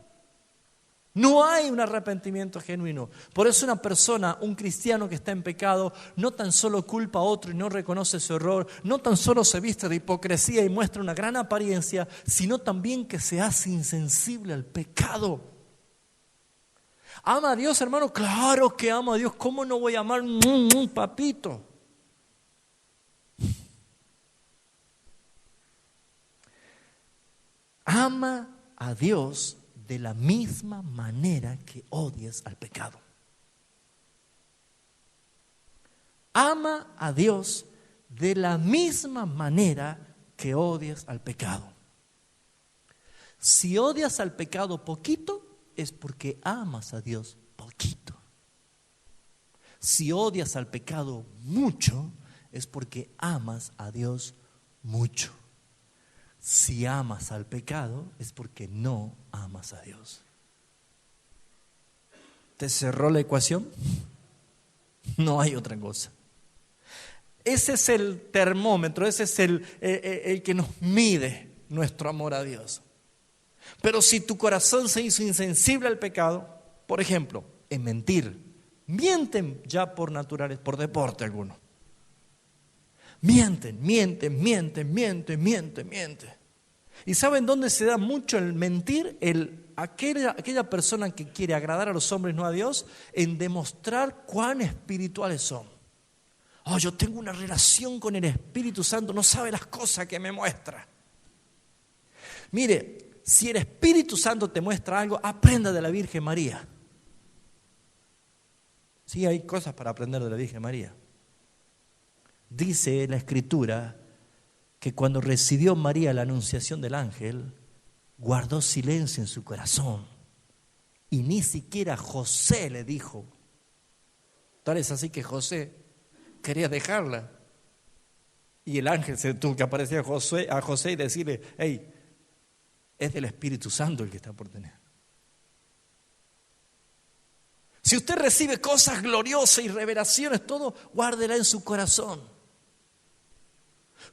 S1: No hay un arrepentimiento genuino. Por eso una persona, un cristiano que está en pecado, no tan solo culpa a otro y no reconoce su error, no tan solo se viste de hipocresía y muestra una gran apariencia, sino también que se hace insensible al pecado. ¿Ama a Dios, hermano? Claro que amo a Dios. ¿Cómo no voy a amar un papito? Ama a Dios de la misma manera que odias al pecado. Ama a Dios de la misma manera que odias al pecado. Si odias al pecado poquito, es porque amas a Dios poquito. Si odias al pecado mucho, es porque amas a Dios mucho. Si amas al pecado, es porque no amas a Dios. ¿Te cerró la ecuación? No hay otra cosa. Ese es el termómetro, ese es el que nos mide nuestro amor a Dios. Pero si tu corazón se hizo insensible al pecado, por ejemplo, en mentir, mienten ya por naturaleza, por deporte alguno. Mienten. ¿Y saben dónde se da mucho el mentir? Aquella persona que quiere agradar a los hombres, no a Dios, en demostrar cuán espirituales son. Oh, yo tengo una relación con el Espíritu Santo, no sabe las cosas que me muestra. Mire, si el Espíritu Santo te muestra algo, aprenda de la Virgen María. Sí, hay cosas para aprender de la Virgen María. Dice la Escritura que cuando recibió María la anunciación del ángel, guardó silencio en su corazón. Y ni siquiera José le dijo. Tal es así que José quería dejarla. Y el ángel se tuvo que aparecer a José y decirle, hey, es del Espíritu Santo el que está por tener. Si usted recibe cosas gloriosas y revelaciones, todo, guárdela en su corazón.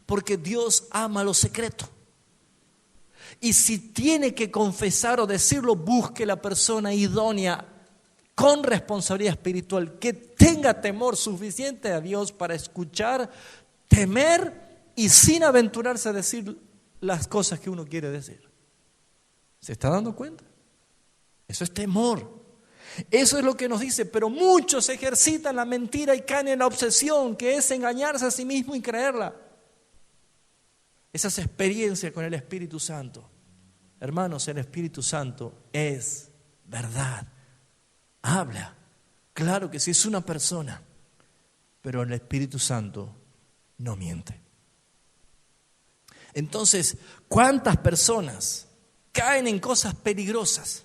S1: Porque Dios ama lo secreto. Y si tiene que confesar o decirlo, busque la persona idónea con responsabilidad espiritual, que tenga temor suficiente a Dios para escuchar, temer y sin aventurarse a decir las cosas que uno quiere decir. ¿Se está dando cuenta? Eso es temor. Eso es lo que nos dice, pero muchos ejercitan la mentira y caen en la obsesión, que es engañarse a sí mismo y creerla. Esas experiencias con el Espíritu Santo. Hermanos, el Espíritu Santo es verdad. Habla. Claro que sí, es una persona, pero el Espíritu Santo no miente. Entonces, ¿cuántas personas caen en cosas peligrosas?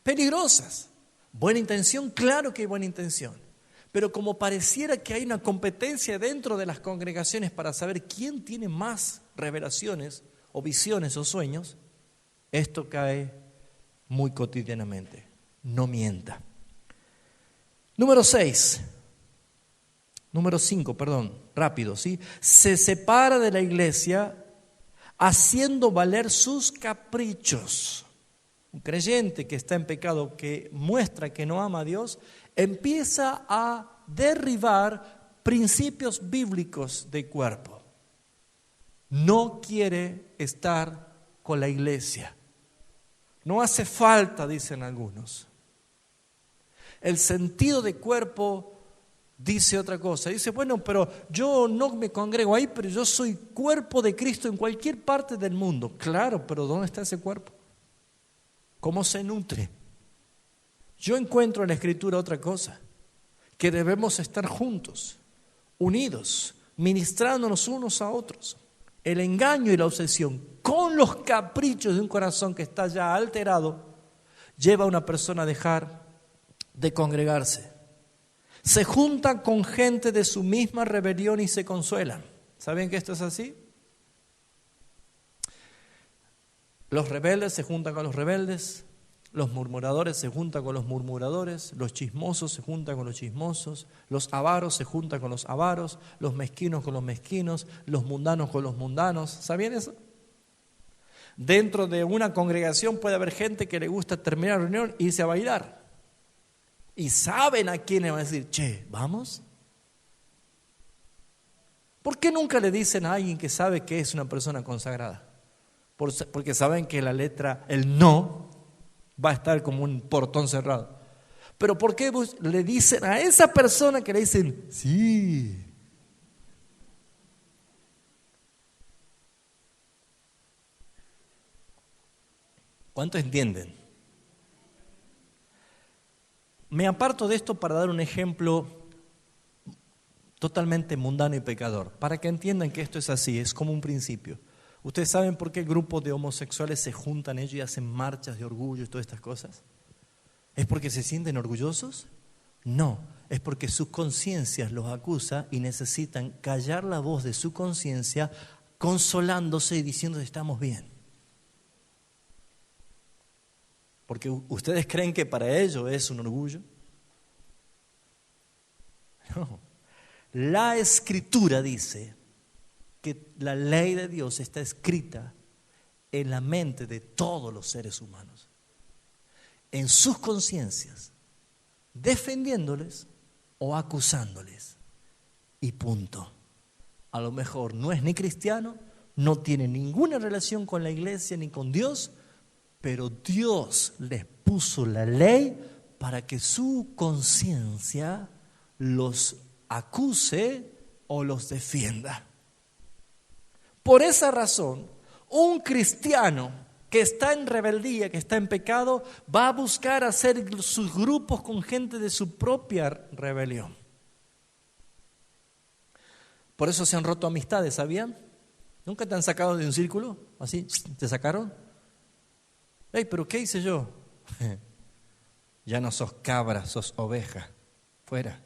S1: Peligrosas. Buena intención, claro que hay buena intención. Pero como pareciera que hay una competencia dentro de las congregaciones para saber quién tiene más revelaciones o visiones o sueños, esto cae muy cotidianamente. No mienta. Número 5, rápido, ¿sí? Se separa de la iglesia haciendo valer sus caprichos. Un creyente que está en pecado, que muestra que no ama a Dios, empieza a derribar principios bíblicos del cuerpo. No quiere estar con la iglesia. No hace falta, dicen algunos. El sentido de cuerpo dice otra cosa. Dice, bueno, pero yo no me congrego ahí, pero yo soy cuerpo de Cristo en cualquier parte del mundo. Claro, pero ¿dónde está ese cuerpo? ¿Cómo se nutre? Yo encuentro en la Escritura otra cosa, que debemos estar juntos, unidos, ministrándonos unos a otros. El engaño y la obsesión con los caprichos de un corazón que está ya alterado lleva a una persona a dejar de congregarse. Se juntan con gente de su misma rebelión y se consuelan. ¿Saben que esto es así? Los rebeldes se juntan con los rebeldes, los murmuradores se juntan con los murmuradores, los chismosos se juntan con los chismosos, los avaros se juntan con los avaros, los mezquinos con los mezquinos, los mundanos con los mundanos. ¿Sabían eso? Dentro de una congregación puede haber gente que le gusta terminar la reunión e irse a bailar. Y saben a quién le van a decir, che, ¿vamos? ¿Por qué nunca le dicen a alguien que sabe que es una persona consagrada? Porque saben que la letra, el no, va a estar como un portón cerrado. Pero ¿por qué le dicen a esa persona que le dicen sí? ¿Cuántos entienden? Me aparto de esto para dar un ejemplo totalmente mundano y pecador, para que entiendan que esto es así, es como un principio. ¿Ustedes saben por qué grupos de homosexuales se juntan ellos y hacen marchas de orgullo y todas estas cosas? ¿Es porque se sienten orgullosos? No, es porque sus conciencias los acusa y necesitan callar la voz de su conciencia, consolándose y diciendo que estamos bien. Porque ustedes creen que para ellos es un orgullo. No. La Escritura dice que la ley de Dios está escrita en la mente de todos los seres humanos, en sus conciencias, defendiéndoles o acusándoles. Y punto. A lo mejor no es ni cristiano, no tiene ninguna relación con la iglesia ni con Dios, pero Dios les puso la ley para que su conciencia los acuse o los defienda. Por esa razón, un cristiano que está en rebeldía, que está en pecado, va a buscar hacer sus grupos con gente de su propia rebelión. Por eso se han roto amistades, ¿sabían? ¿Nunca te han sacado de un círculo? ¿Así? ¿Te sacaron? Hey, ¿pero qué hice yo? Ya no sos cabra, sos oveja. Fuera.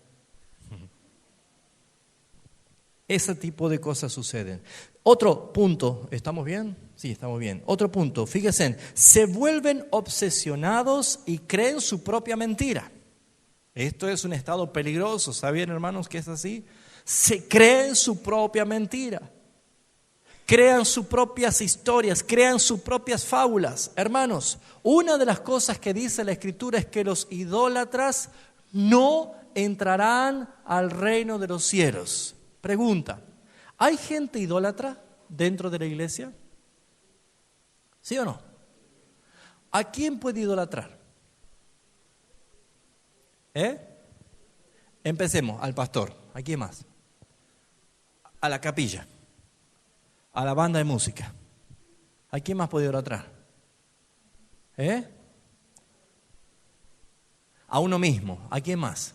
S1: Ese tipo de cosas suceden. Otro punto, ¿estamos bien? Sí, estamos bien. Otro punto, fíjense, se vuelven obsesionados y creen su propia mentira. Esto es un estado peligroso, ¿sabían, hermanos, que es así? Se creen su propia mentira. Crean sus propias historias, crean sus propias fábulas. Hermanos, una de las cosas que dice la Escritura es que los idólatras no entrarán al reino de los cielos. Pregunta, ¿hay gente idólatra dentro de la iglesia? ¿Sí o no? ¿A quién puede idolatrar? Empecemos, al pastor. ¿A quién más? A la capilla. A la banda de música. ¿A quién más puede idolatrar? A uno mismo. ¿A quién más?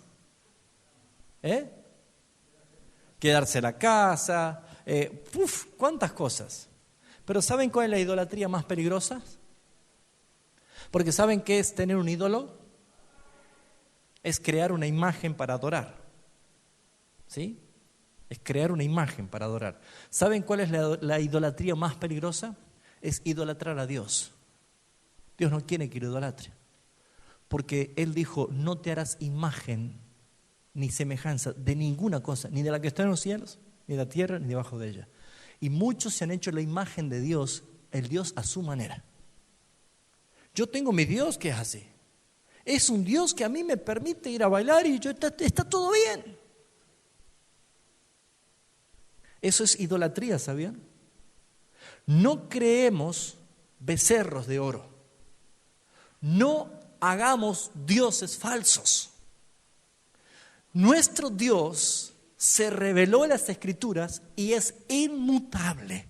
S1: Quedarse en la casa. ¿Cuántas cosas? Pero ¿saben cuál es la idolatría más peligrosa? Porque ¿saben qué es tener un ídolo? Es crear una imagen para adorar. ¿Sí? Es crear una imagen para adorar. ¿Saben cuál es la idolatría más peligrosa? Es idolatrar a Dios. Dios no quiere que lo idolatre. Porque Él dijo, no te harás imagen ni semejanza de ninguna cosa, ni de la que está en los cielos, ni de la tierra, ni debajo de ella. Y muchos se han hecho la imagen de Dios, el Dios a su manera. Yo tengo mi Dios que es así. Es un Dios que a mí me permite ir a bailar y está todo bien. Eso es idolatría, ¿sabían? No creemos becerros de oro. No hagamos dioses falsos. Nuestro Dios se reveló en las Escrituras y es inmutable.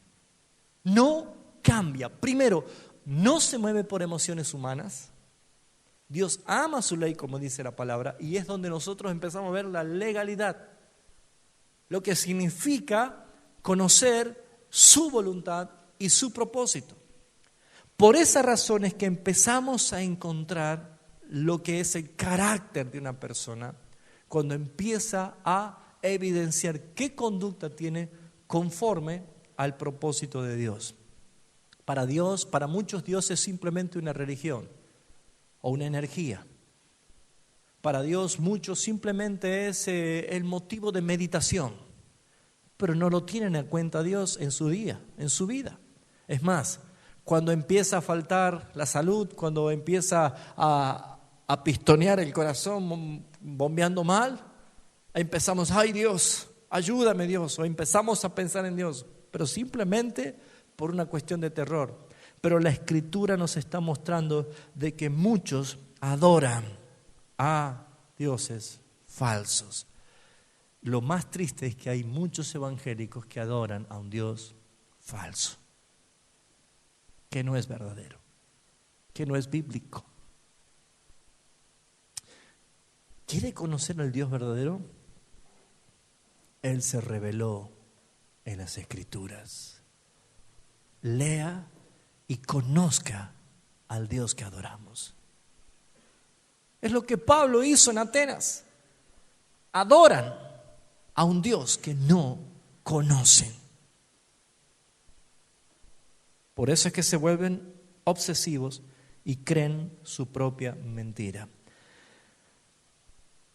S1: No cambia. Primero, no se mueve por emociones humanas. Dios ama su ley, como dice la palabra, y es donde nosotros empezamos a ver la legalidad. Lo que significa conocer su voluntad y su propósito. Por esa razón es que empezamos a encontrar lo que es el carácter de una persona cuando empieza a evidenciar qué conducta tiene conforme al propósito de Dios. Para Dios, para muchos Dios es simplemente una religión o una energía. Para Dios muchos simplemente es el motivo de meditación, pero no lo tienen en cuenta Dios en su día, en su vida. Es más, cuando empieza a faltar la salud, cuando empieza a pistonear el corazón bombeando mal, empezamos, ay Dios, ayúdame Dios, o empezamos a pensar en Dios, pero simplemente por una cuestión de terror. Pero la Escritura nos está mostrando de que muchos adoran a dioses falsos. Lo más triste es que hay muchos evangélicos que adoran a un Dios falso, que no es verdadero, que no es bíblico. ¿Quiere conocer al Dios verdadero? Él se reveló en las Escrituras. Lea y conozca al Dios que adoramos. Es lo que Pablo hizo en Atenas. adoran a un Dios que no conocen. Por eso es que se vuelven obsesivos y creen su propia mentira.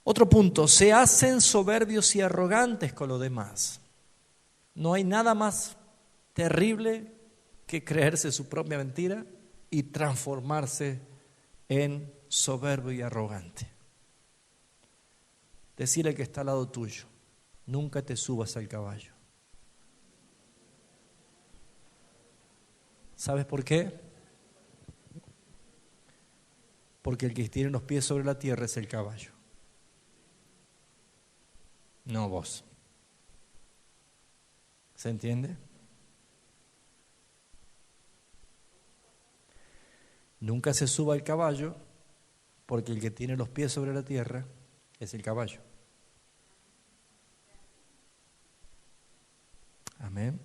S1: Otro punto, se hacen soberbios y arrogantes con los demás. No hay nada más terrible que creerse su propia mentira y transformarse en soberbio y arrogante. Decirle al que está al lado tuyo, nunca te subas al caballo. ¿Sabes por qué? Porque el que tiene los pies sobre la tierra es el caballo, no vos. ¿Se entiende? Nunca se suba al caballo, porque el que tiene los pies sobre la tierra es el caballo. Amén.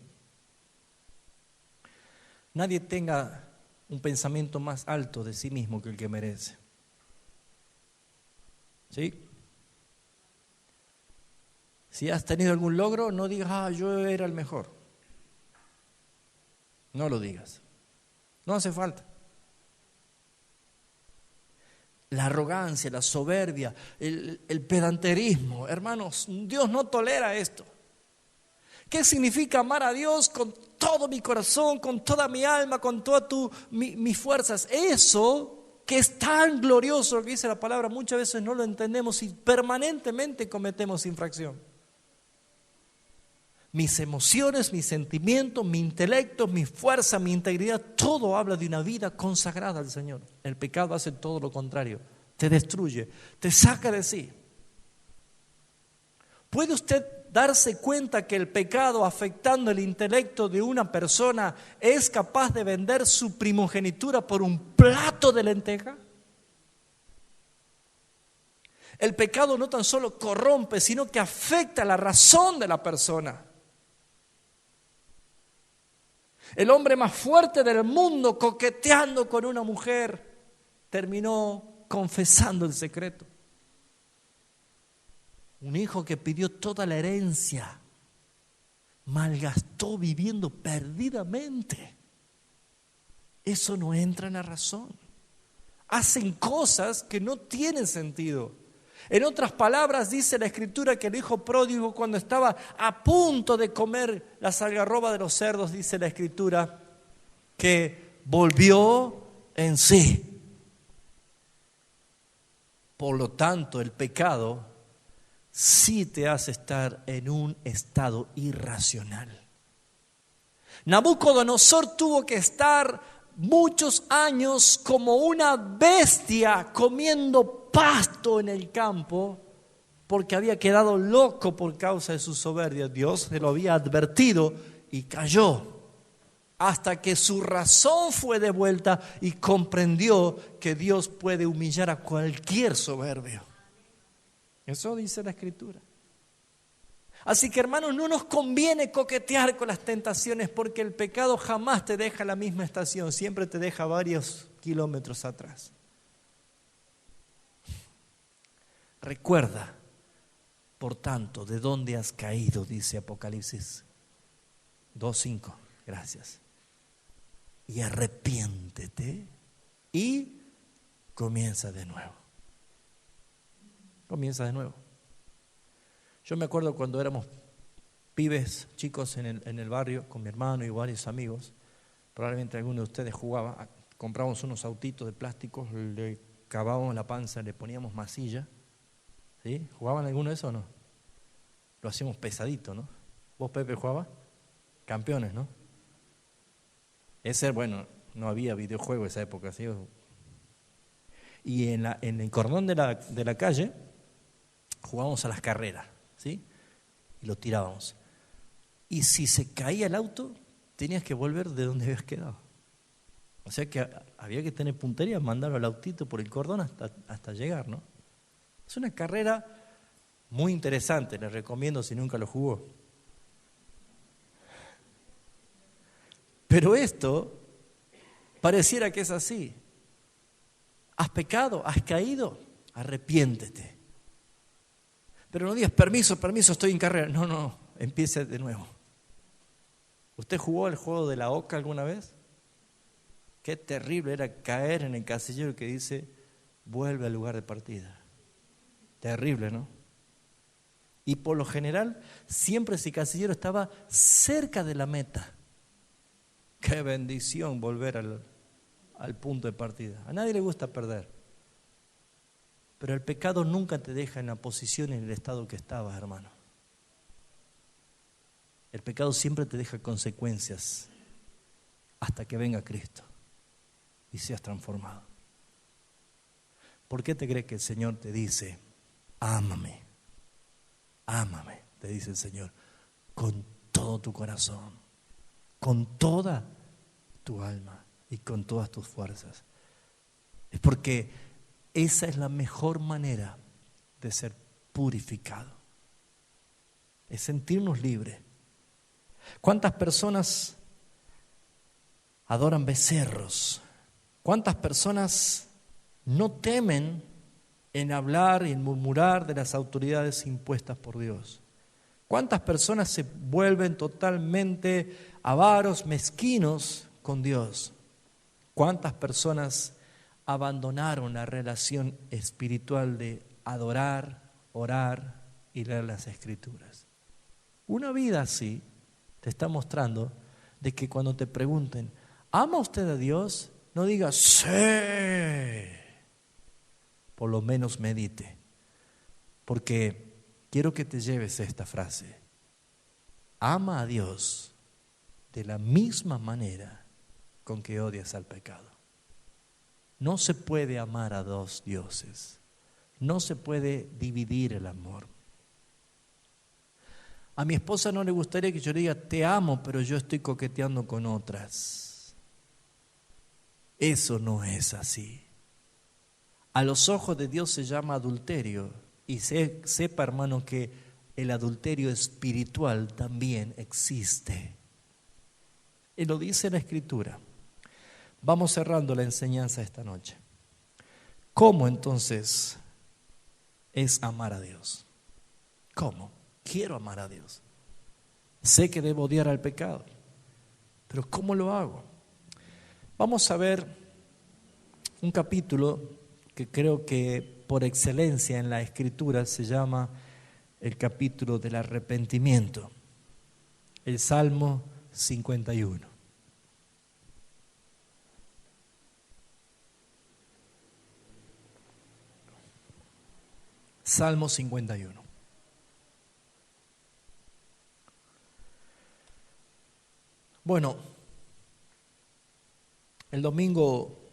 S1: Nadie tenga un pensamiento más alto de sí mismo que el que merece. ¿Sí? Si has tenido algún logro, no digas, yo era el mejor. No lo digas. No hace falta. La arrogancia, la soberbia, el pedanterismo. Hermanos, Dios no tolera esto. ¿Qué significa amar a Dios con todo mi corazón, con toda mi alma, con todas mis fuerzas? Eso que es tan glorioso, lo que dice la palabra, muchas veces no lo entendemos y permanentemente cometemos infracción. Mis emociones, mis sentimientos, mi intelecto, mi fuerza, mi integridad, todo habla de una vida consagrada al Señor. El pecado hace todo lo contrario, te destruye, te saca de sí. ¿Puede usted darse cuenta que el pecado, afectando el intelecto de una persona, es capaz de vender su primogenitura por un plato de lenteja? El pecado no tan solo corrompe, sino que afecta la razón de la persona. El hombre más fuerte del mundo, coqueteando con una mujer, terminó confesando el secreto. Un hijo que pidió toda la herencia, malgastó viviendo perdidamente. Eso no entra en la razón. Hacen cosas que no tienen sentido. En otras palabras, dice la Escritura que el hijo pródigo, cuando estaba a punto de comer las algarrobas de los cerdos, dice la Escritura, que volvió en sí. Por lo tanto, el pecado sí te hace estar en un estado irracional. Nabucodonosor tuvo que estar muchos años como una bestia comiendo pasto en el campo porque había quedado loco por causa de su soberbia. Dios se lo había advertido y cayó hasta que su razón fue devuelta y comprendió que Dios puede humillar a cualquier soberbio. Eso dice la Escritura. Así que, hermanos, no nos conviene coquetear con las tentaciones porque el pecado jamás te deja la misma estación, siempre te deja varios kilómetros atrás. Recuerda, por tanto, de dónde has caído, dice Apocalipsis 2:5. Gracias. Y arrepiéntete y comienza de nuevo. Comienza de nuevo. Yo me acuerdo cuando éramos pibes, chicos en el barrio, con mi hermano y varios amigos, probablemente alguno de ustedes jugaba, comprábamos unos autitos de plástico, le cavábamos la panza, le poníamos masilla, ¿sí? ¿Jugaban alguno de eso o no? Lo hacíamos pesadito, ¿no? ¿Vos, Pepe, jugabas? Campeones, ¿no? Bueno, no había videojuego en esa época, ¿sí? Y en el cordón de la calle jugábamos a las carreras, ¿sí? Y lo tirábamos. Y si se caía el auto, tenías que volver de donde habías quedado. O sea que había que tener puntería, mandarlo al autito por el cordón hasta llegar, ¿no? Es una carrera muy interesante, les recomiendo si nunca lo jugó. Pero esto pareciera que es así. Has pecado, has caído, arrepiéntete. Pero no digas, permiso, estoy en carrera. No, empiece de nuevo. ¿Usted jugó el juego de la oca alguna vez? Qué terrible era caer en el casillero que dice, vuelve al lugar de partida. Terrible, ¿no? Y por lo general, siempre ese casillero estaba cerca de la meta. Qué bendición volver al punto de partida. A nadie le gusta perder. Pero el pecado nunca te deja en la posición y en el estado que estabas, hermano. El pecado siempre te deja consecuencias hasta que venga Cristo y seas transformado. ¿Por qué te crees que el Señor te dice, ámame, te dice el Señor, con todo tu corazón, con toda tu alma y con todas tus fuerzas? Es porque esa es la mejor manera de ser purificado, es sentirnos libres. ¿Cuántas personas adoran becerros? ¿Cuántas personas no temen en hablar y en murmurar de las autoridades impuestas por Dios? ¿Cuántas personas se vuelven totalmente avaros, mezquinos con Dios? ¿Cuántas personas abandonaron la relación espiritual de adorar, orar y leer las Escrituras? Una vida así te está mostrando de que cuando te pregunten, ¿ama usted a Dios? No digas, sí. Por lo menos medite. Porque quiero que te lleves esta frase. Ama a Dios de la misma manera con que odias al pecado. No se puede amar a dos dioses. No se puede dividir el amor. A mi esposa no le gustaría que yo le diga, te amo, pero yo estoy coqueteando con otras. Eso no es así. A los ojos de Dios se llama adulterio. Y sepa, hermano, que el adulterio espiritual también existe. Y lo dice la Escritura. Vamos cerrando la enseñanza esta noche. ¿Cómo entonces es amar a Dios? ¿Cómo? Quiero amar a Dios. Sé que debo odiar al pecado, pero ¿cómo lo hago? Vamos a ver un capítulo que creo que por excelencia en la Escritura se llama el capítulo del arrepentimiento, el Salmo 51. Salmo 51. Bueno, el domingo,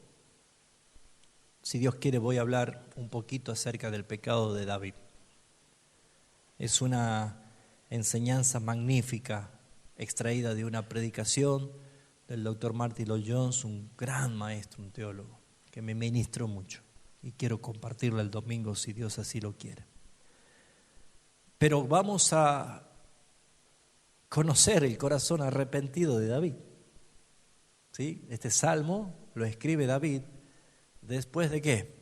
S1: si Dios quiere, voy a hablar un poquito acerca del pecado de David. Es una enseñanza magnífica, extraída de una predicación del doctor Martin Lloyd-Jones, un gran maestro, un teólogo, que me ministró mucho. Y quiero compartirla el domingo si Dios así lo quiere. Pero vamos a conocer el corazón arrepentido de David. ¿Sí? Este salmo lo escribe David después de ¿qué?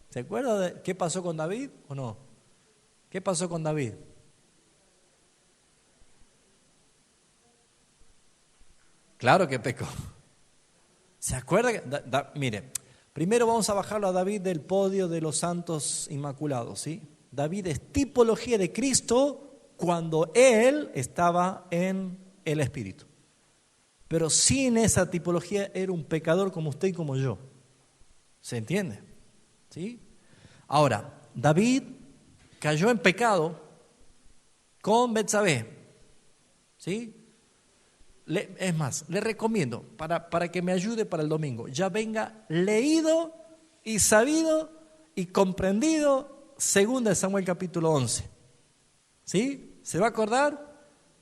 S1: ¿Se acuerda de qué pasó con David o no? ¿Qué pasó con David? Claro que pecó. ¿Se acuerda? Mire, primero vamos a bajarlo a David del podio de los santos inmaculados, ¿sí? David es tipología de Cristo cuando él estaba en el Espíritu. Pero sin esa tipología era un pecador como usted y como yo. ¿Se entiende? ¿Sí? Ahora, David cayó en pecado con Betsabé. ¿Sí? Es más, le recomiendo, para que me ayude para el domingo, ya venga leído y sabido y comprendido 2 Samuel capítulo 11. ¿Sí? ¿Se va a acordar?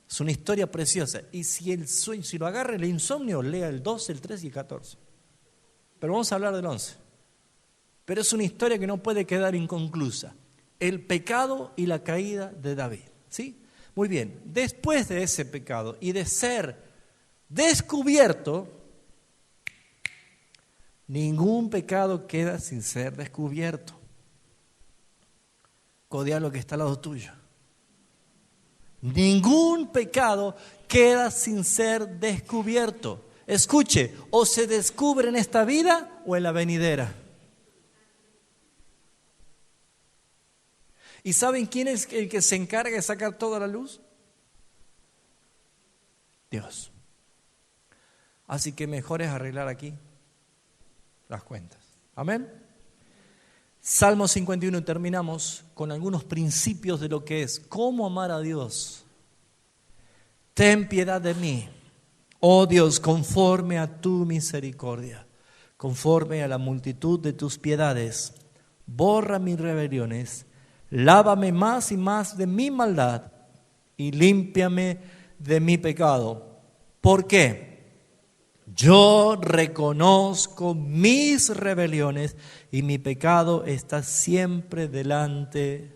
S1: Es una historia preciosa. Y si lo agarra el insomnio, lea el 12, el 13 y el 14. Pero vamos a hablar del 11. Pero es una historia que no puede quedar inconclusa. El pecado y la caída de David. ¿Sí? Muy bien. Después de ese pecado y de ser descubierto, Ningún pecado queda sin ser descubierto. Codea lo que está al lado tuyo. Ningún pecado queda sin ser descubierto. Escuche, o se descubre en esta vida o en la venidera. ¿Y saben quién es el que se encarga de sacar toda la luz? Dios. Así que mejor es arreglar aquí las cuentas. Amén. Salmo 51, terminamos con algunos principios de lo que es cómo amar a Dios. Ten piedad de mí, oh Dios, conforme a tu misericordia, conforme a la multitud de tus piedades. Borra mis rebeliones, lávame más y más de mi maldad y límpiame de mi pecado. ¿Por qué? Yo reconozco mis rebeliones y mi pecado está siempre delante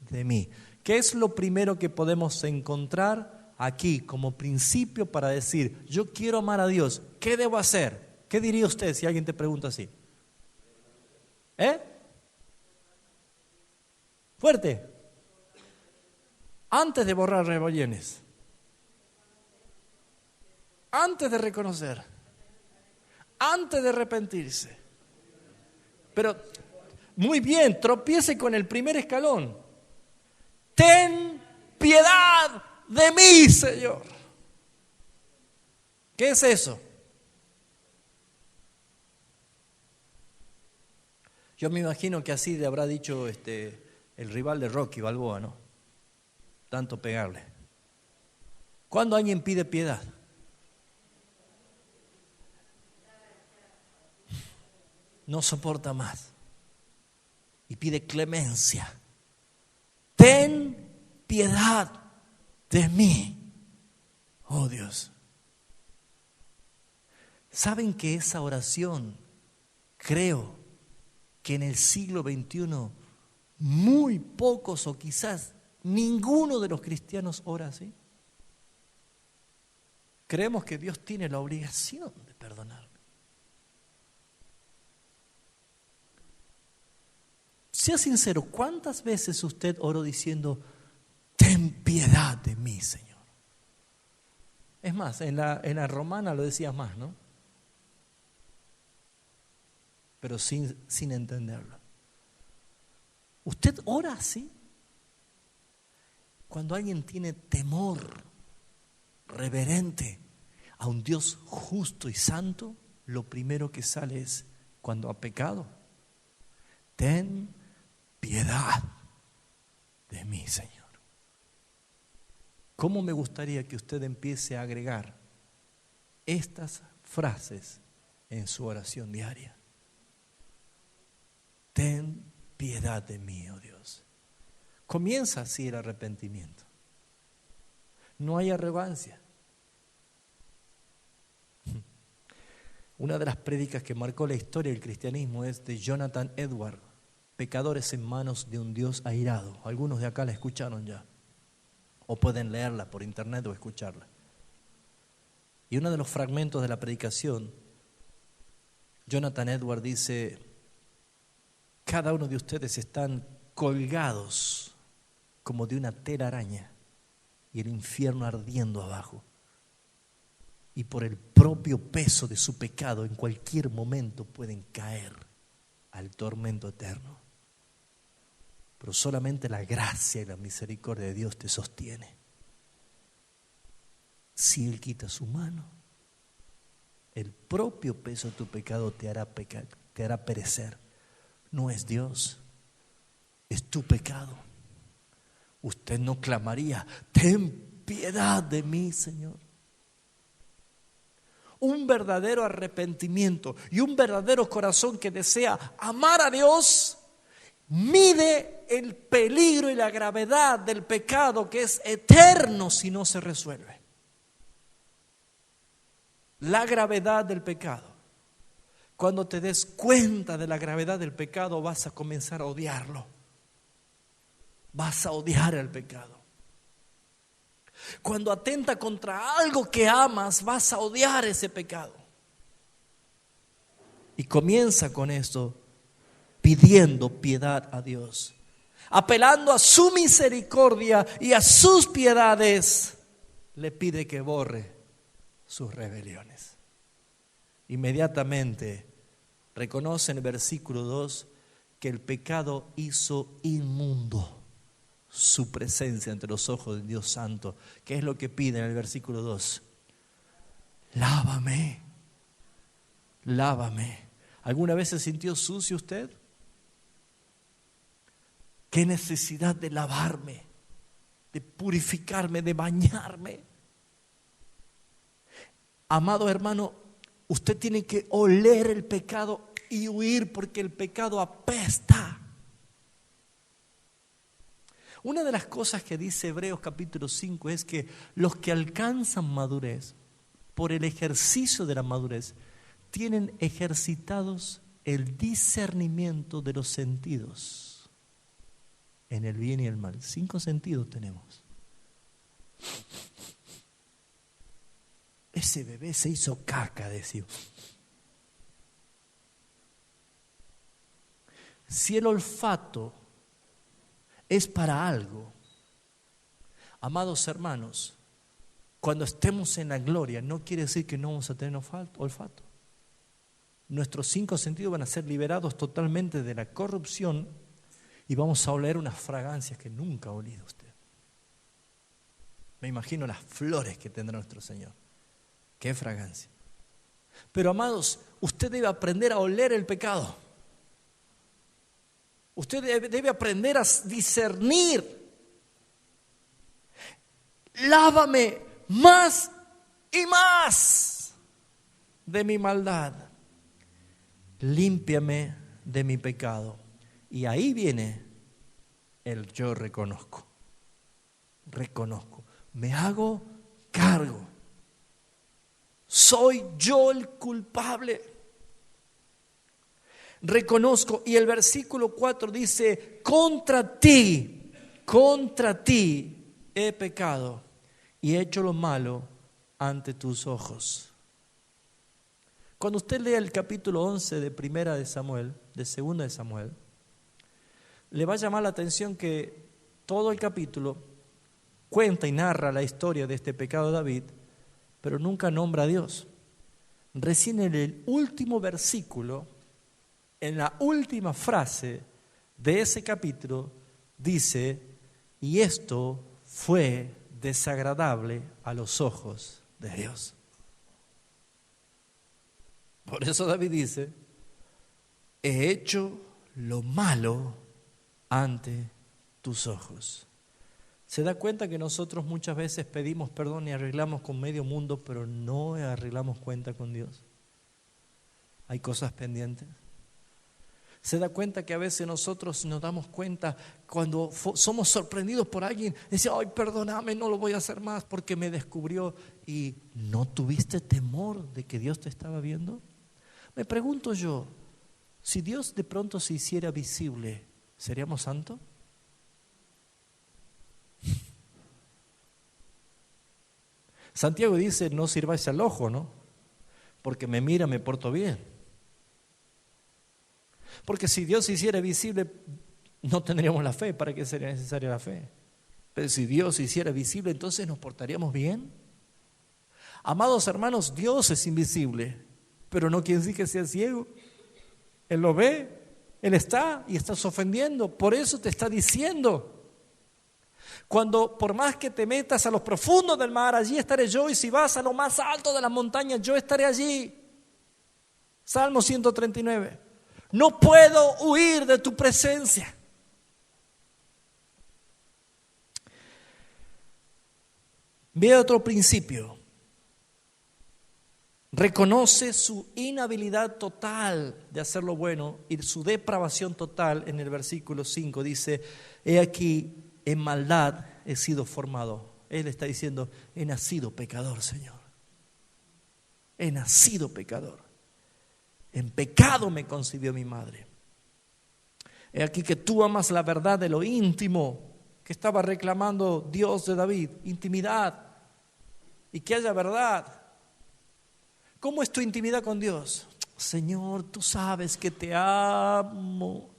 S1: de mí. ¿Qué es lo primero que podemos encontrar aquí como principio para decir, yo quiero amar a Dios? ¿Qué debo hacer? ¿Qué diría usted si alguien te pregunta así? Fuerte. Antes de borrar rebeliones. Antes de reconocer. Antes de arrepentirse. Pero, muy bien, tropiece con el primer escalón. Ten piedad de mí, Señor. ¿Qué es eso? Yo me imagino que así le habrá dicho el rival de Rocky Balboa, ¿no? Tanto pegarle. ¿Cuándo alguien pide piedad? No soporta más y pide clemencia. Ten piedad de mí, oh Dios. ¿Saben que esa oración, creo que en el siglo XXI muy pocos o quizás ninguno de los cristianos ora así? Creemos que Dios tiene la obligación de perdonar. Sea sincero, ¿cuántas veces usted oró diciendo, ten piedad de mí, Señor? Es más, en la romana lo decías más, ¿no? Pero sin entenderlo. ¿Usted ora así? Cuando alguien tiene temor reverente a un Dios justo y santo, lo primero que sale es cuando ha pecado. Ten piedad de mí, Señor. ¿Cómo me gustaría que usted empiece a agregar estas frases en su oración diaria? Ten piedad de mí, oh Dios. Comienza así el arrepentimiento. No hay arrogancia. Una de las prédicas que marcó la historia del cristianismo es de Jonathan Edwards, Pecadores en manos de un Dios airado. Algunos de acá la escucharon ya, o pueden leerla por internet o escucharla. Y uno de los fragmentos de la predicación, Jonathan Edwards dice, cada uno de ustedes están colgados como de una telaraña y el infierno ardiendo abajo. Y por el propio peso de su pecado en cualquier momento pueden caer al tormento eterno. Pero solamente la gracia y la misericordia de Dios te sostiene. Si Él quita su mano, el propio peso de tu pecado te hará perecer. No es Dios, es tu pecado. Usted no clamaría, ten piedad de mí, Señor. Un verdadero arrepentimiento y un verdadero corazón que desea amar a Dios mide el peligro y la gravedad del pecado que es eterno si no se resuelve. La gravedad del pecado. Cuando te des cuenta de la gravedad del pecado vas a comenzar a odiarlo. Vas a odiar el pecado. Cuando atenta contra algo que amas, vas a odiar ese pecado. Y comienza con esto, pidiendo piedad a Dios, apelando a su misericordia y a sus piedades, le pide que borre sus rebeliones. Inmediatamente reconoce en el versículo 2 que el pecado hizo inmundo su presencia ante los ojos del Dios Santo. ¿Qué es lo que pide en el versículo 2? Lávame, lávame. ¿Alguna vez se sintió sucio usted? ¿Qué necesidad de lavarme, de purificarme, de bañarme? Amado hermano, usted tiene que oler el pecado y huir, porque el pecado apesta. Una de las cosas que dice Hebreos capítulo 5 es que los que alcanzan madurez, por el ejercicio de la madurez, tienen ejercitados el discernimiento de los sentidos, en el bien y el mal. 5 sentidos tenemos. Ese bebé se hizo caca, decía. Si el olfato es para algo, amados hermanos, cuando estemos en la gloria, no quiere decir que no vamos a tener olfato. Nuestros 5 sentidos van a ser liberados totalmente de la corrupción y vamos a oler unas fragancias que nunca ha olido usted. Me imagino las flores que tendrá nuestro Señor. ¡Qué fragancia! Pero amados, usted debe aprender a oler el pecado. Usted debe aprender a discernir. Lávame más y más de mi maldad. Límpiame de mi pecado. Y ahí viene el yo reconozco. Reconozco. Me hago cargo. Soy yo el culpable. Reconozco. Y el versículo 4 dice, contra ti he pecado y he hecho lo malo ante tus ojos. Cuando usted lea el capítulo 11 de Primera de Samuel, de Segunda de Samuel, le va a llamar la atención que todo el capítulo cuenta y narra la historia de este pecado de David, pero nunca nombra a Dios. Recién en el último versículo, en la última frase de ese capítulo, dice, y esto fue desagradable a los ojos de Dios. Por eso David dice, he hecho lo malo ante tus ojos. ¿Se da cuenta que nosotros muchas veces pedimos perdón y arreglamos con medio mundo, pero no arreglamos cuenta con Dios? Hay cosas pendientes. ¿Se da cuenta que a veces nosotros nos damos cuenta cuando somos sorprendidos por alguien? Dice, ay, perdóname, no lo voy a hacer más porque me descubrió. ¿Y no tuviste temor de que Dios te estaba viendo? Me pregunto yo, si Dios de pronto se hiciera visible, ¿seríamos santos? Santiago dice, no sirváis al ojo, ¿no? Porque me mira, me porto bien. Porque si Dios se hiciera visible, no tendríamos la fe. ¿Para qué sería necesaria la fe? Pero si Dios se hiciera visible, entonces nos portaríamos bien. Amados hermanos, Dios es invisible, pero no quiere decir que sea ciego. Él lo ve, Él está y estás ofendiendo. Por eso te está diciendo, cuando por más que te metas a los profundos del mar, allí estaré yo, y si vas a lo más alto de las montañas, yo estaré allí. Salmo 139. No puedo huir de tu presencia. Ve otro principio. Reconoce su inhabilidad total de hacer lo bueno y su depravación total. En el versículo 5 dice, he aquí, en maldad he sido formado. Él está diciendo, he nacido pecador, Señor. He nacido pecador. En pecado me concibió mi madre. He aquí que tú amas la verdad de lo íntimo, que estaba reclamando Dios de David, intimidad, y que haya verdad. ¿Cómo es tu intimidad con Dios? Señor, tú sabes que te amo.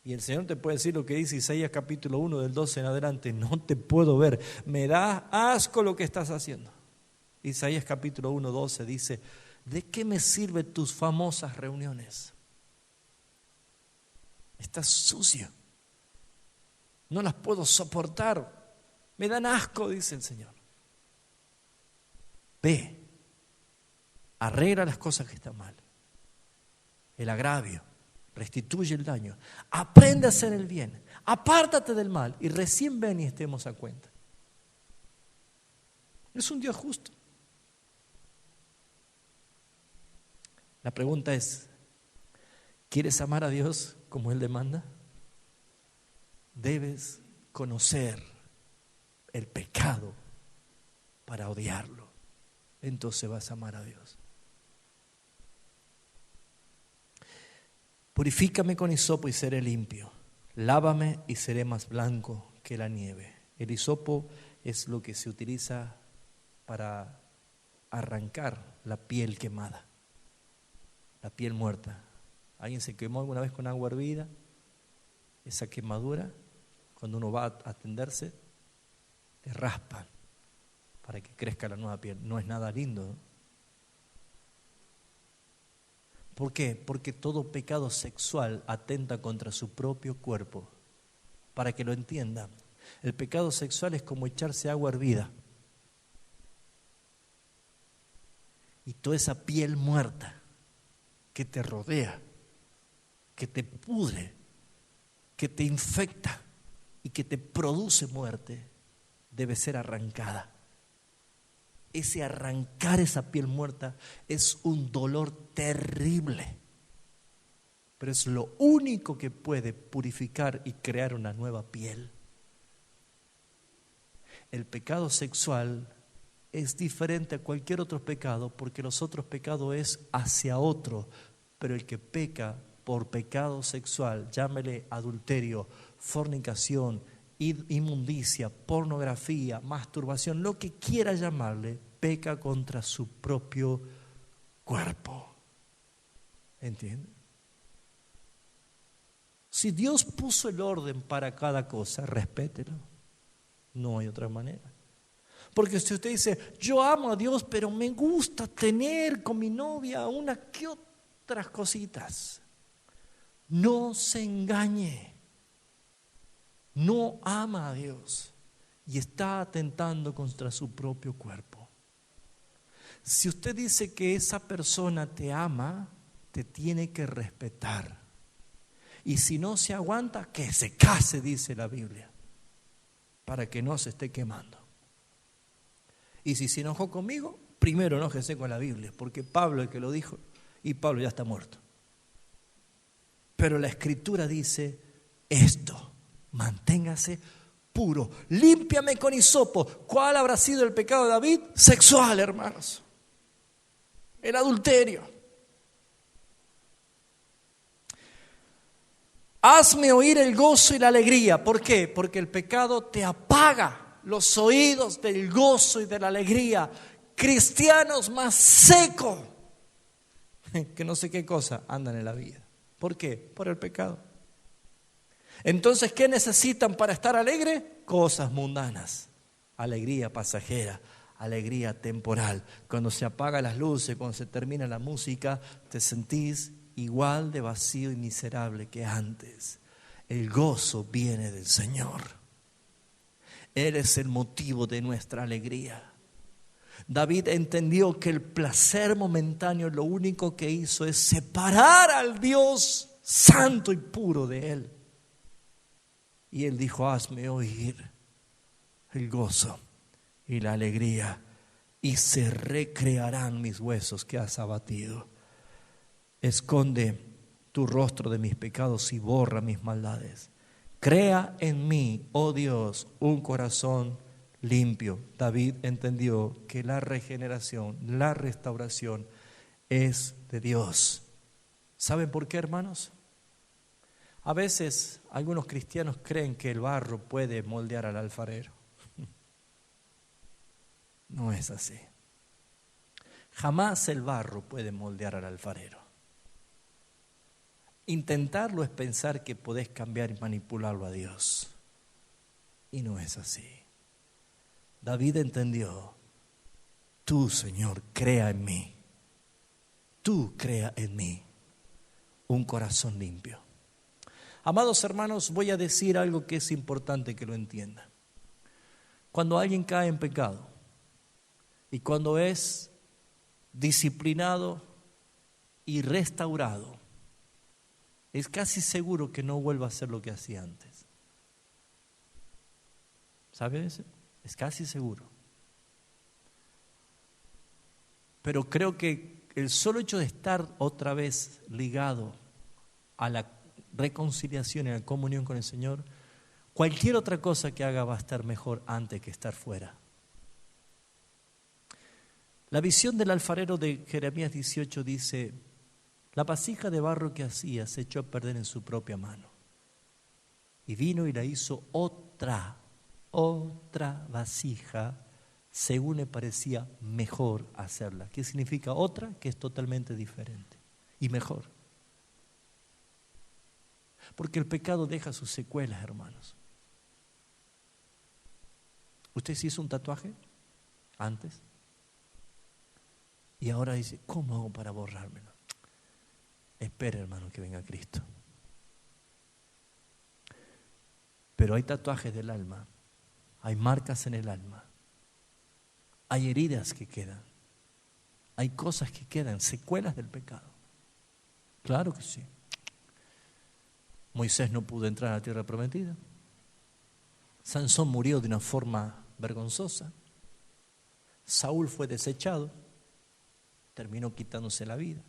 S1: Y el Señor te puede decir lo que dice Isaías capítulo 1 del 12 en adelante: no te puedo ver, me da asco lo que estás haciendo. Isaías capítulo 1, 12 dice: ¿de qué me sirven tus famosas reuniones? Estás sucio, no las puedo soportar, me dan asco, dice el Señor. Ve, arregla las cosas que están mal, el agravio, restituye el daño, aprende a hacer el bien, apártate del mal y recién ven y estemos a cuenta. Es un Dios justo. La pregunta es: ¿quieres amar a Dios como Él demanda? Debes conocer el pecado para odiarlo. Entonces vas a amar a Dios. Purifícame con hisopo y seré limpio. Lávame y seré más blanco que la nieve. El hisopo es lo que se utiliza para arrancar la piel quemada, la piel muerta. ¿Alguien se quemó alguna vez con agua hervida? Esa quemadura, cuando uno va a atenderse, te raspan para que crezca la nueva piel. No es nada lindo, ¿no? ¿Por qué? Porque todo pecado sexual atenta contra su propio cuerpo. Para que lo entiendan, el pecado sexual es como echarse agua hervida. Y toda esa piel muerta que te rodea, que te pudre, que te infecta y que te produce muerte, debe ser arrancada. Ese arrancar esa piel muerta es un dolor terrible, pero es lo único que puede purificar y crear una nueva piel. El pecado sexual es diferente a cualquier otro pecado, porque los otros pecados es hacia otro, pero el que peca por pecado sexual, llámele adulterio, fornicación, inmundicia, pornografía, masturbación, lo que quiera llamarle, peca contra su propio cuerpo. ¿Entiende? Si Dios puso el orden para cada cosa, respételo. No hay otra manera. Porque si usted dice: yo amo a Dios, pero me gusta tener con mi novia una que otras cositas, no se engañe. No ama a Dios y está atentando contra su propio cuerpo. Si usted dice que esa persona te ama, te tiene que respetar. Y si no se aguanta, que se case, dice la Biblia, para que no se esté quemando. Y si se enojó conmigo, primero enójese con la Biblia, porque Pablo es el que lo dijo y Pablo ya está muerto. Pero la Escritura dice esto: manténgase puro, límpiame con hisopo. ¿Cuál habrá sido el pecado de David? Sexual, hermanos. El adulterio. Hazme oír el gozo y la alegría. ¿Por qué? Porque el pecado te apaga los oídos del gozo y de la alegría. Cristianos más secos que no sé qué cosa andan en la vida. ¿Por qué? Por el pecado. Entonces, ¿qué necesitan para estar alegres? Cosas mundanas, alegría pasajera, alegría temporal. Cuando se apagan las luces, cuando se termina la música, te sentís igual de vacío y miserable que antes. El gozo viene del Señor. Él es el motivo de nuestra alegría. David entendió que el placer momentáneo lo único que hizo es separar al Dios santo y puro de él. Y él dijo: hazme oír el gozo y la alegría, y se recrearán mis huesos que has abatido. Esconde tu rostro de mis pecados y borra mis maldades. Crea en mí, oh Dios, un corazón limpio. David entendió que la regeneración, la restauración es de Dios. ¿Saben por qué, hermanos? A veces algunos cristianos creen que el barro puede moldear al alfarero. No es así. Jamás el barro puede moldear al alfarero. Intentarlo es pensar que podés cambiar y manipularlo a Dios. Y no es así. David entendió: tú, Señor, crea en mí. Tú crea en mí un corazón limpio. Amados hermanos, voy a decir algo que es importante que lo entiendan. Cuando alguien cae en pecado y cuando es disciplinado y restaurado, es casi seguro que no vuelva a hacer lo que hacía antes. ¿Sabes? Es casi seguro. Pero creo que el solo hecho de estar otra vez ligado a la reconciliación y a la comunión con el Señor, cualquier otra cosa que haga va a estar mejor antes que estar fuera. La visión del alfarero de Jeremías 18 dice: la vasija de barro que hacía se echó a perder en su propia mano. Y vino y la hizo otra vasija, según le parecía mejor hacerla. ¿Qué significa otra? Que es totalmente diferente y mejor. Porque el pecado deja sus secuelas, hermanos. ¿Usted se hizo un tatuaje antes? Y ahora dice: ¿cómo hago para borrármelo? Espere, hermano, que venga Cristo. Pero hay tatuajes del alma, hay marcas en el alma, hay heridas que quedan, hay cosas que quedan, secuelas del pecado. Claro que sí. Moisés no pudo entrar a la tierra prometida. Sansón murió de una forma vergonzosa. Saúl fue desechado, terminó quitándose la vida.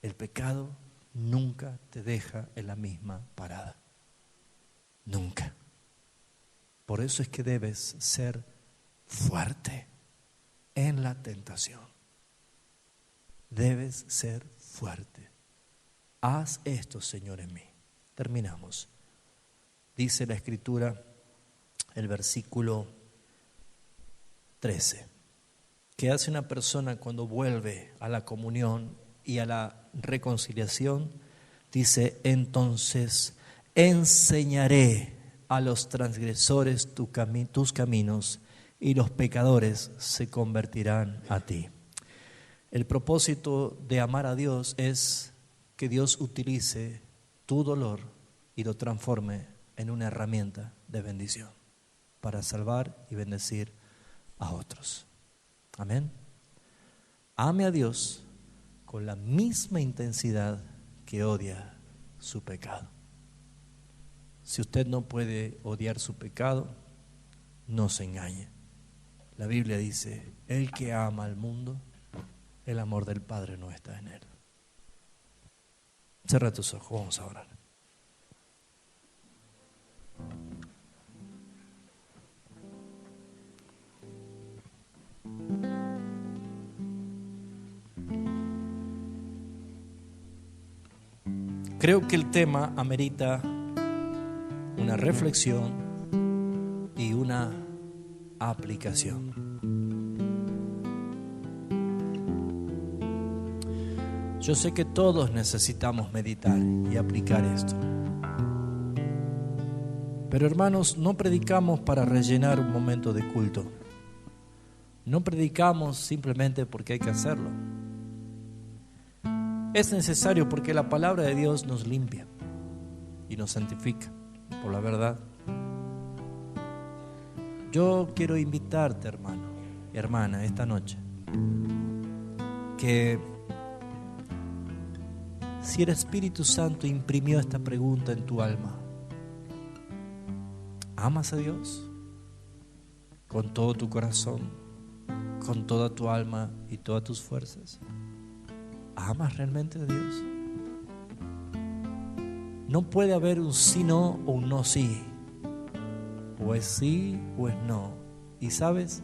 S1: El pecado nunca te deja en la misma parada. Nunca. Por eso es que debes ser fuerte en la tentación. Debes ser fuerte. Haz esto, Señor, en mí. Terminamos. Dice la Escritura, el versículo 13, ¿qué hace una persona cuando vuelve a la comunión y a la reconciliación? Dice: entonces enseñaré a los transgresores tus caminos y los pecadores se convertirán a ti. El propósito de amar a Dios es que Dios utilice tu dolor y lo transforme en una herramienta de bendición para salvar y bendecir a otros. Amén. Ame a Dios con la misma intensidad que odia su pecado. Si usted no puede odiar su pecado, no se engañe. La Biblia dice: el que ama al mundo, el amor del Padre no está en él. Cierra tus ojos, vamos a orar. Creo que el tema amerita una reflexión y una aplicación. Yo sé que todos necesitamos meditar y aplicar esto. Pero hermanos, no predicamos para rellenar un momento de culto. No predicamos simplemente porque hay que hacerlo. Es necesario porque la palabra de Dios nos limpia y nos santifica por la verdad. Yo quiero invitarte, hermano y hermana, esta noche, que si el Espíritu Santo imprimió esta pregunta en tu alma: ¿amas a Dios con todo tu corazón, con toda tu alma y todas tus fuerzas? ¿Amas realmente a Dios? No puede haber un sí no o un no sí. O es sí o es no. Y sabes,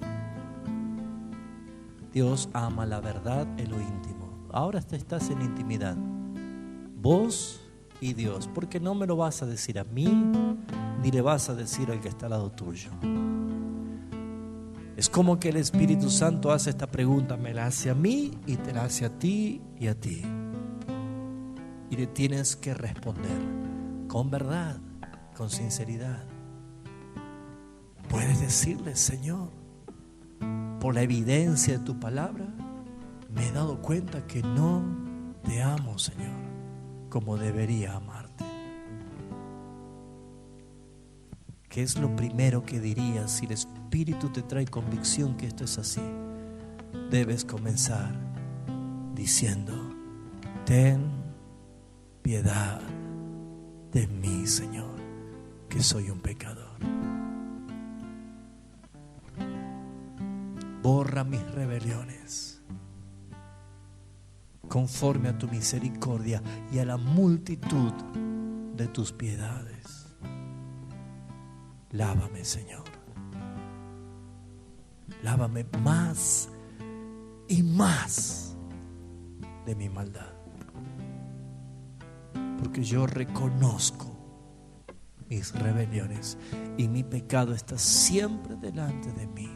S1: Dios ama la verdad en lo íntimo. Ahora estás en intimidad, vos y Dios, porque no me lo vas a decir a mí, ni le vas a decir al que está al lado tuyo. Es como que el Espíritu Santo hace esta pregunta, me la hace a mí y te la hace a ti y a ti. Y le tienes que responder con verdad, con sinceridad. Puedes decirle, Señor, por la evidencia de tu palabra, me he dado cuenta que no te amo, Señor, como debería amarte. ¿Qué es lo primero que dirías si el Espíritu te trae convicción que esto es así? Debes comenzar diciendo, ten piedad de mí, Señor, que soy un pecador. Borra mis rebeliones conforme a tu misericordia y a la multitud de tus piedades. Lávame, Señor. Lávame más y más de mi maldad. Porque yo reconozco mis rebeliones y mi pecado está siempre delante de mí.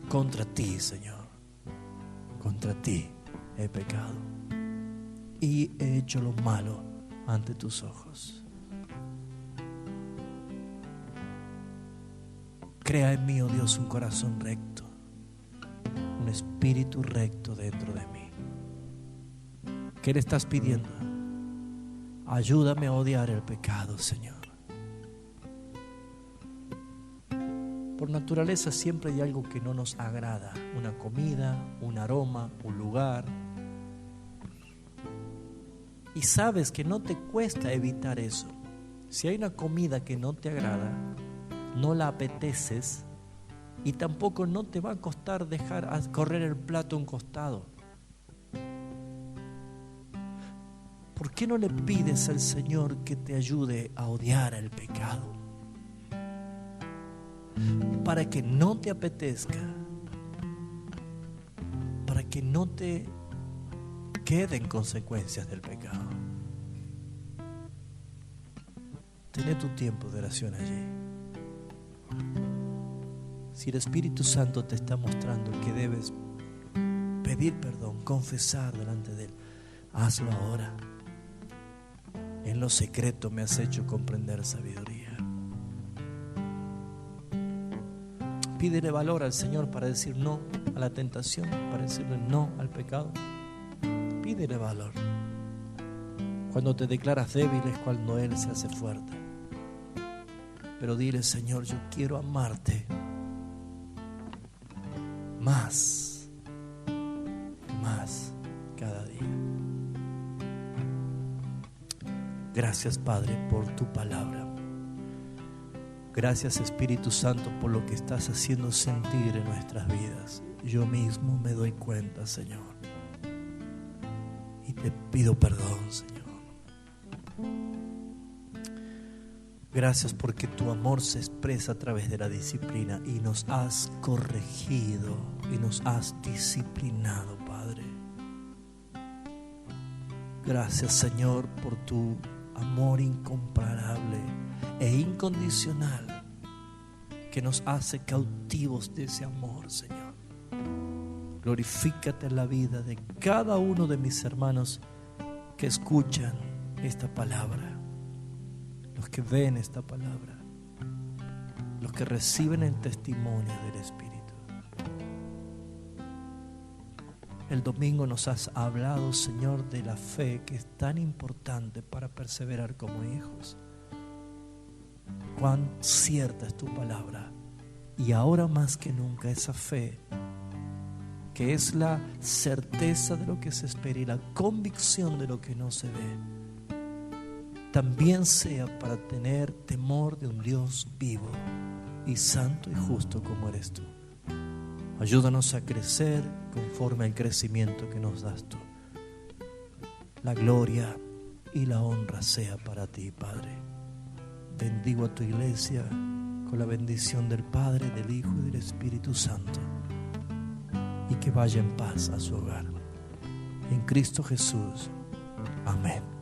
S1: Contra ti, Señor, contra ti he pecado y he hecho lo malo ante tus ojos. Crea en mí, oh Dios, un corazón recto, un espíritu recto dentro de mí. ¿Qué le estás pidiendo? Ayúdame a odiar el pecado, Señor. Por naturaleza siempre hay algo que no nos agrada, una comida, un aroma, un lugar. Y sabes que no te cuesta evitar eso. Si hay una comida que no te agrada, no la apeteces y tampoco no te va a costar dejar correr el plato a un costado. ¿Por qué no le pides al Señor que te ayude a odiar el pecado? Para que no te apetezca, para que no te queden consecuencias del pecado. Ten tu tiempo de oración allí. Si el Espíritu Santo te está mostrando que debes pedir perdón, confesar delante de Él, hazlo ahora. En lo secreto me has hecho comprender sabiduría. Pídele valor al Señor para decir no a la tentación, para decirle no al pecado. Pídele valor. Cuando te declaras débil es cuando Él se hace fuerte. Pero dile, Señor, yo quiero amarte más cada día. Gracias, Padre, por tu palabra. Gracias, Espíritu Santo, por lo que estás haciendo sentir en nuestras vidas. Yo mismo me doy cuenta, Señor, y te pido perdón, Señor. Gracias porque tu amor se expresa a través de la disciplina y nos has corregido y nos has disciplinado, Padre. Gracias, Señor, por tu amor incomparable e incondicional que nos hace cautivos de ese amor, Señor. Glorifícate en la vida de cada uno de mis hermanos que escuchan esta palabra, los que ven esta palabra, los que reciben el testimonio del Espíritu. El domingo nos has hablado, Señor, de la fe que es tan importante para perseverar como hijos. Cuán cierta es tu palabra. Y ahora más que nunca esa fe, que es la certeza de lo que se espera y la convicción de lo que no se ve, también sea para tener temor de un Dios vivo y santo y justo como eres tú. Ayúdanos a crecer conforme al crecimiento que nos das tú. La gloria y la honra sea para ti, Padre. Bendigo a tu iglesia con la bendición del Padre, del Hijo y del Espíritu Santo. Y que vaya en paz a su hogar. En Cristo Jesús. Amén.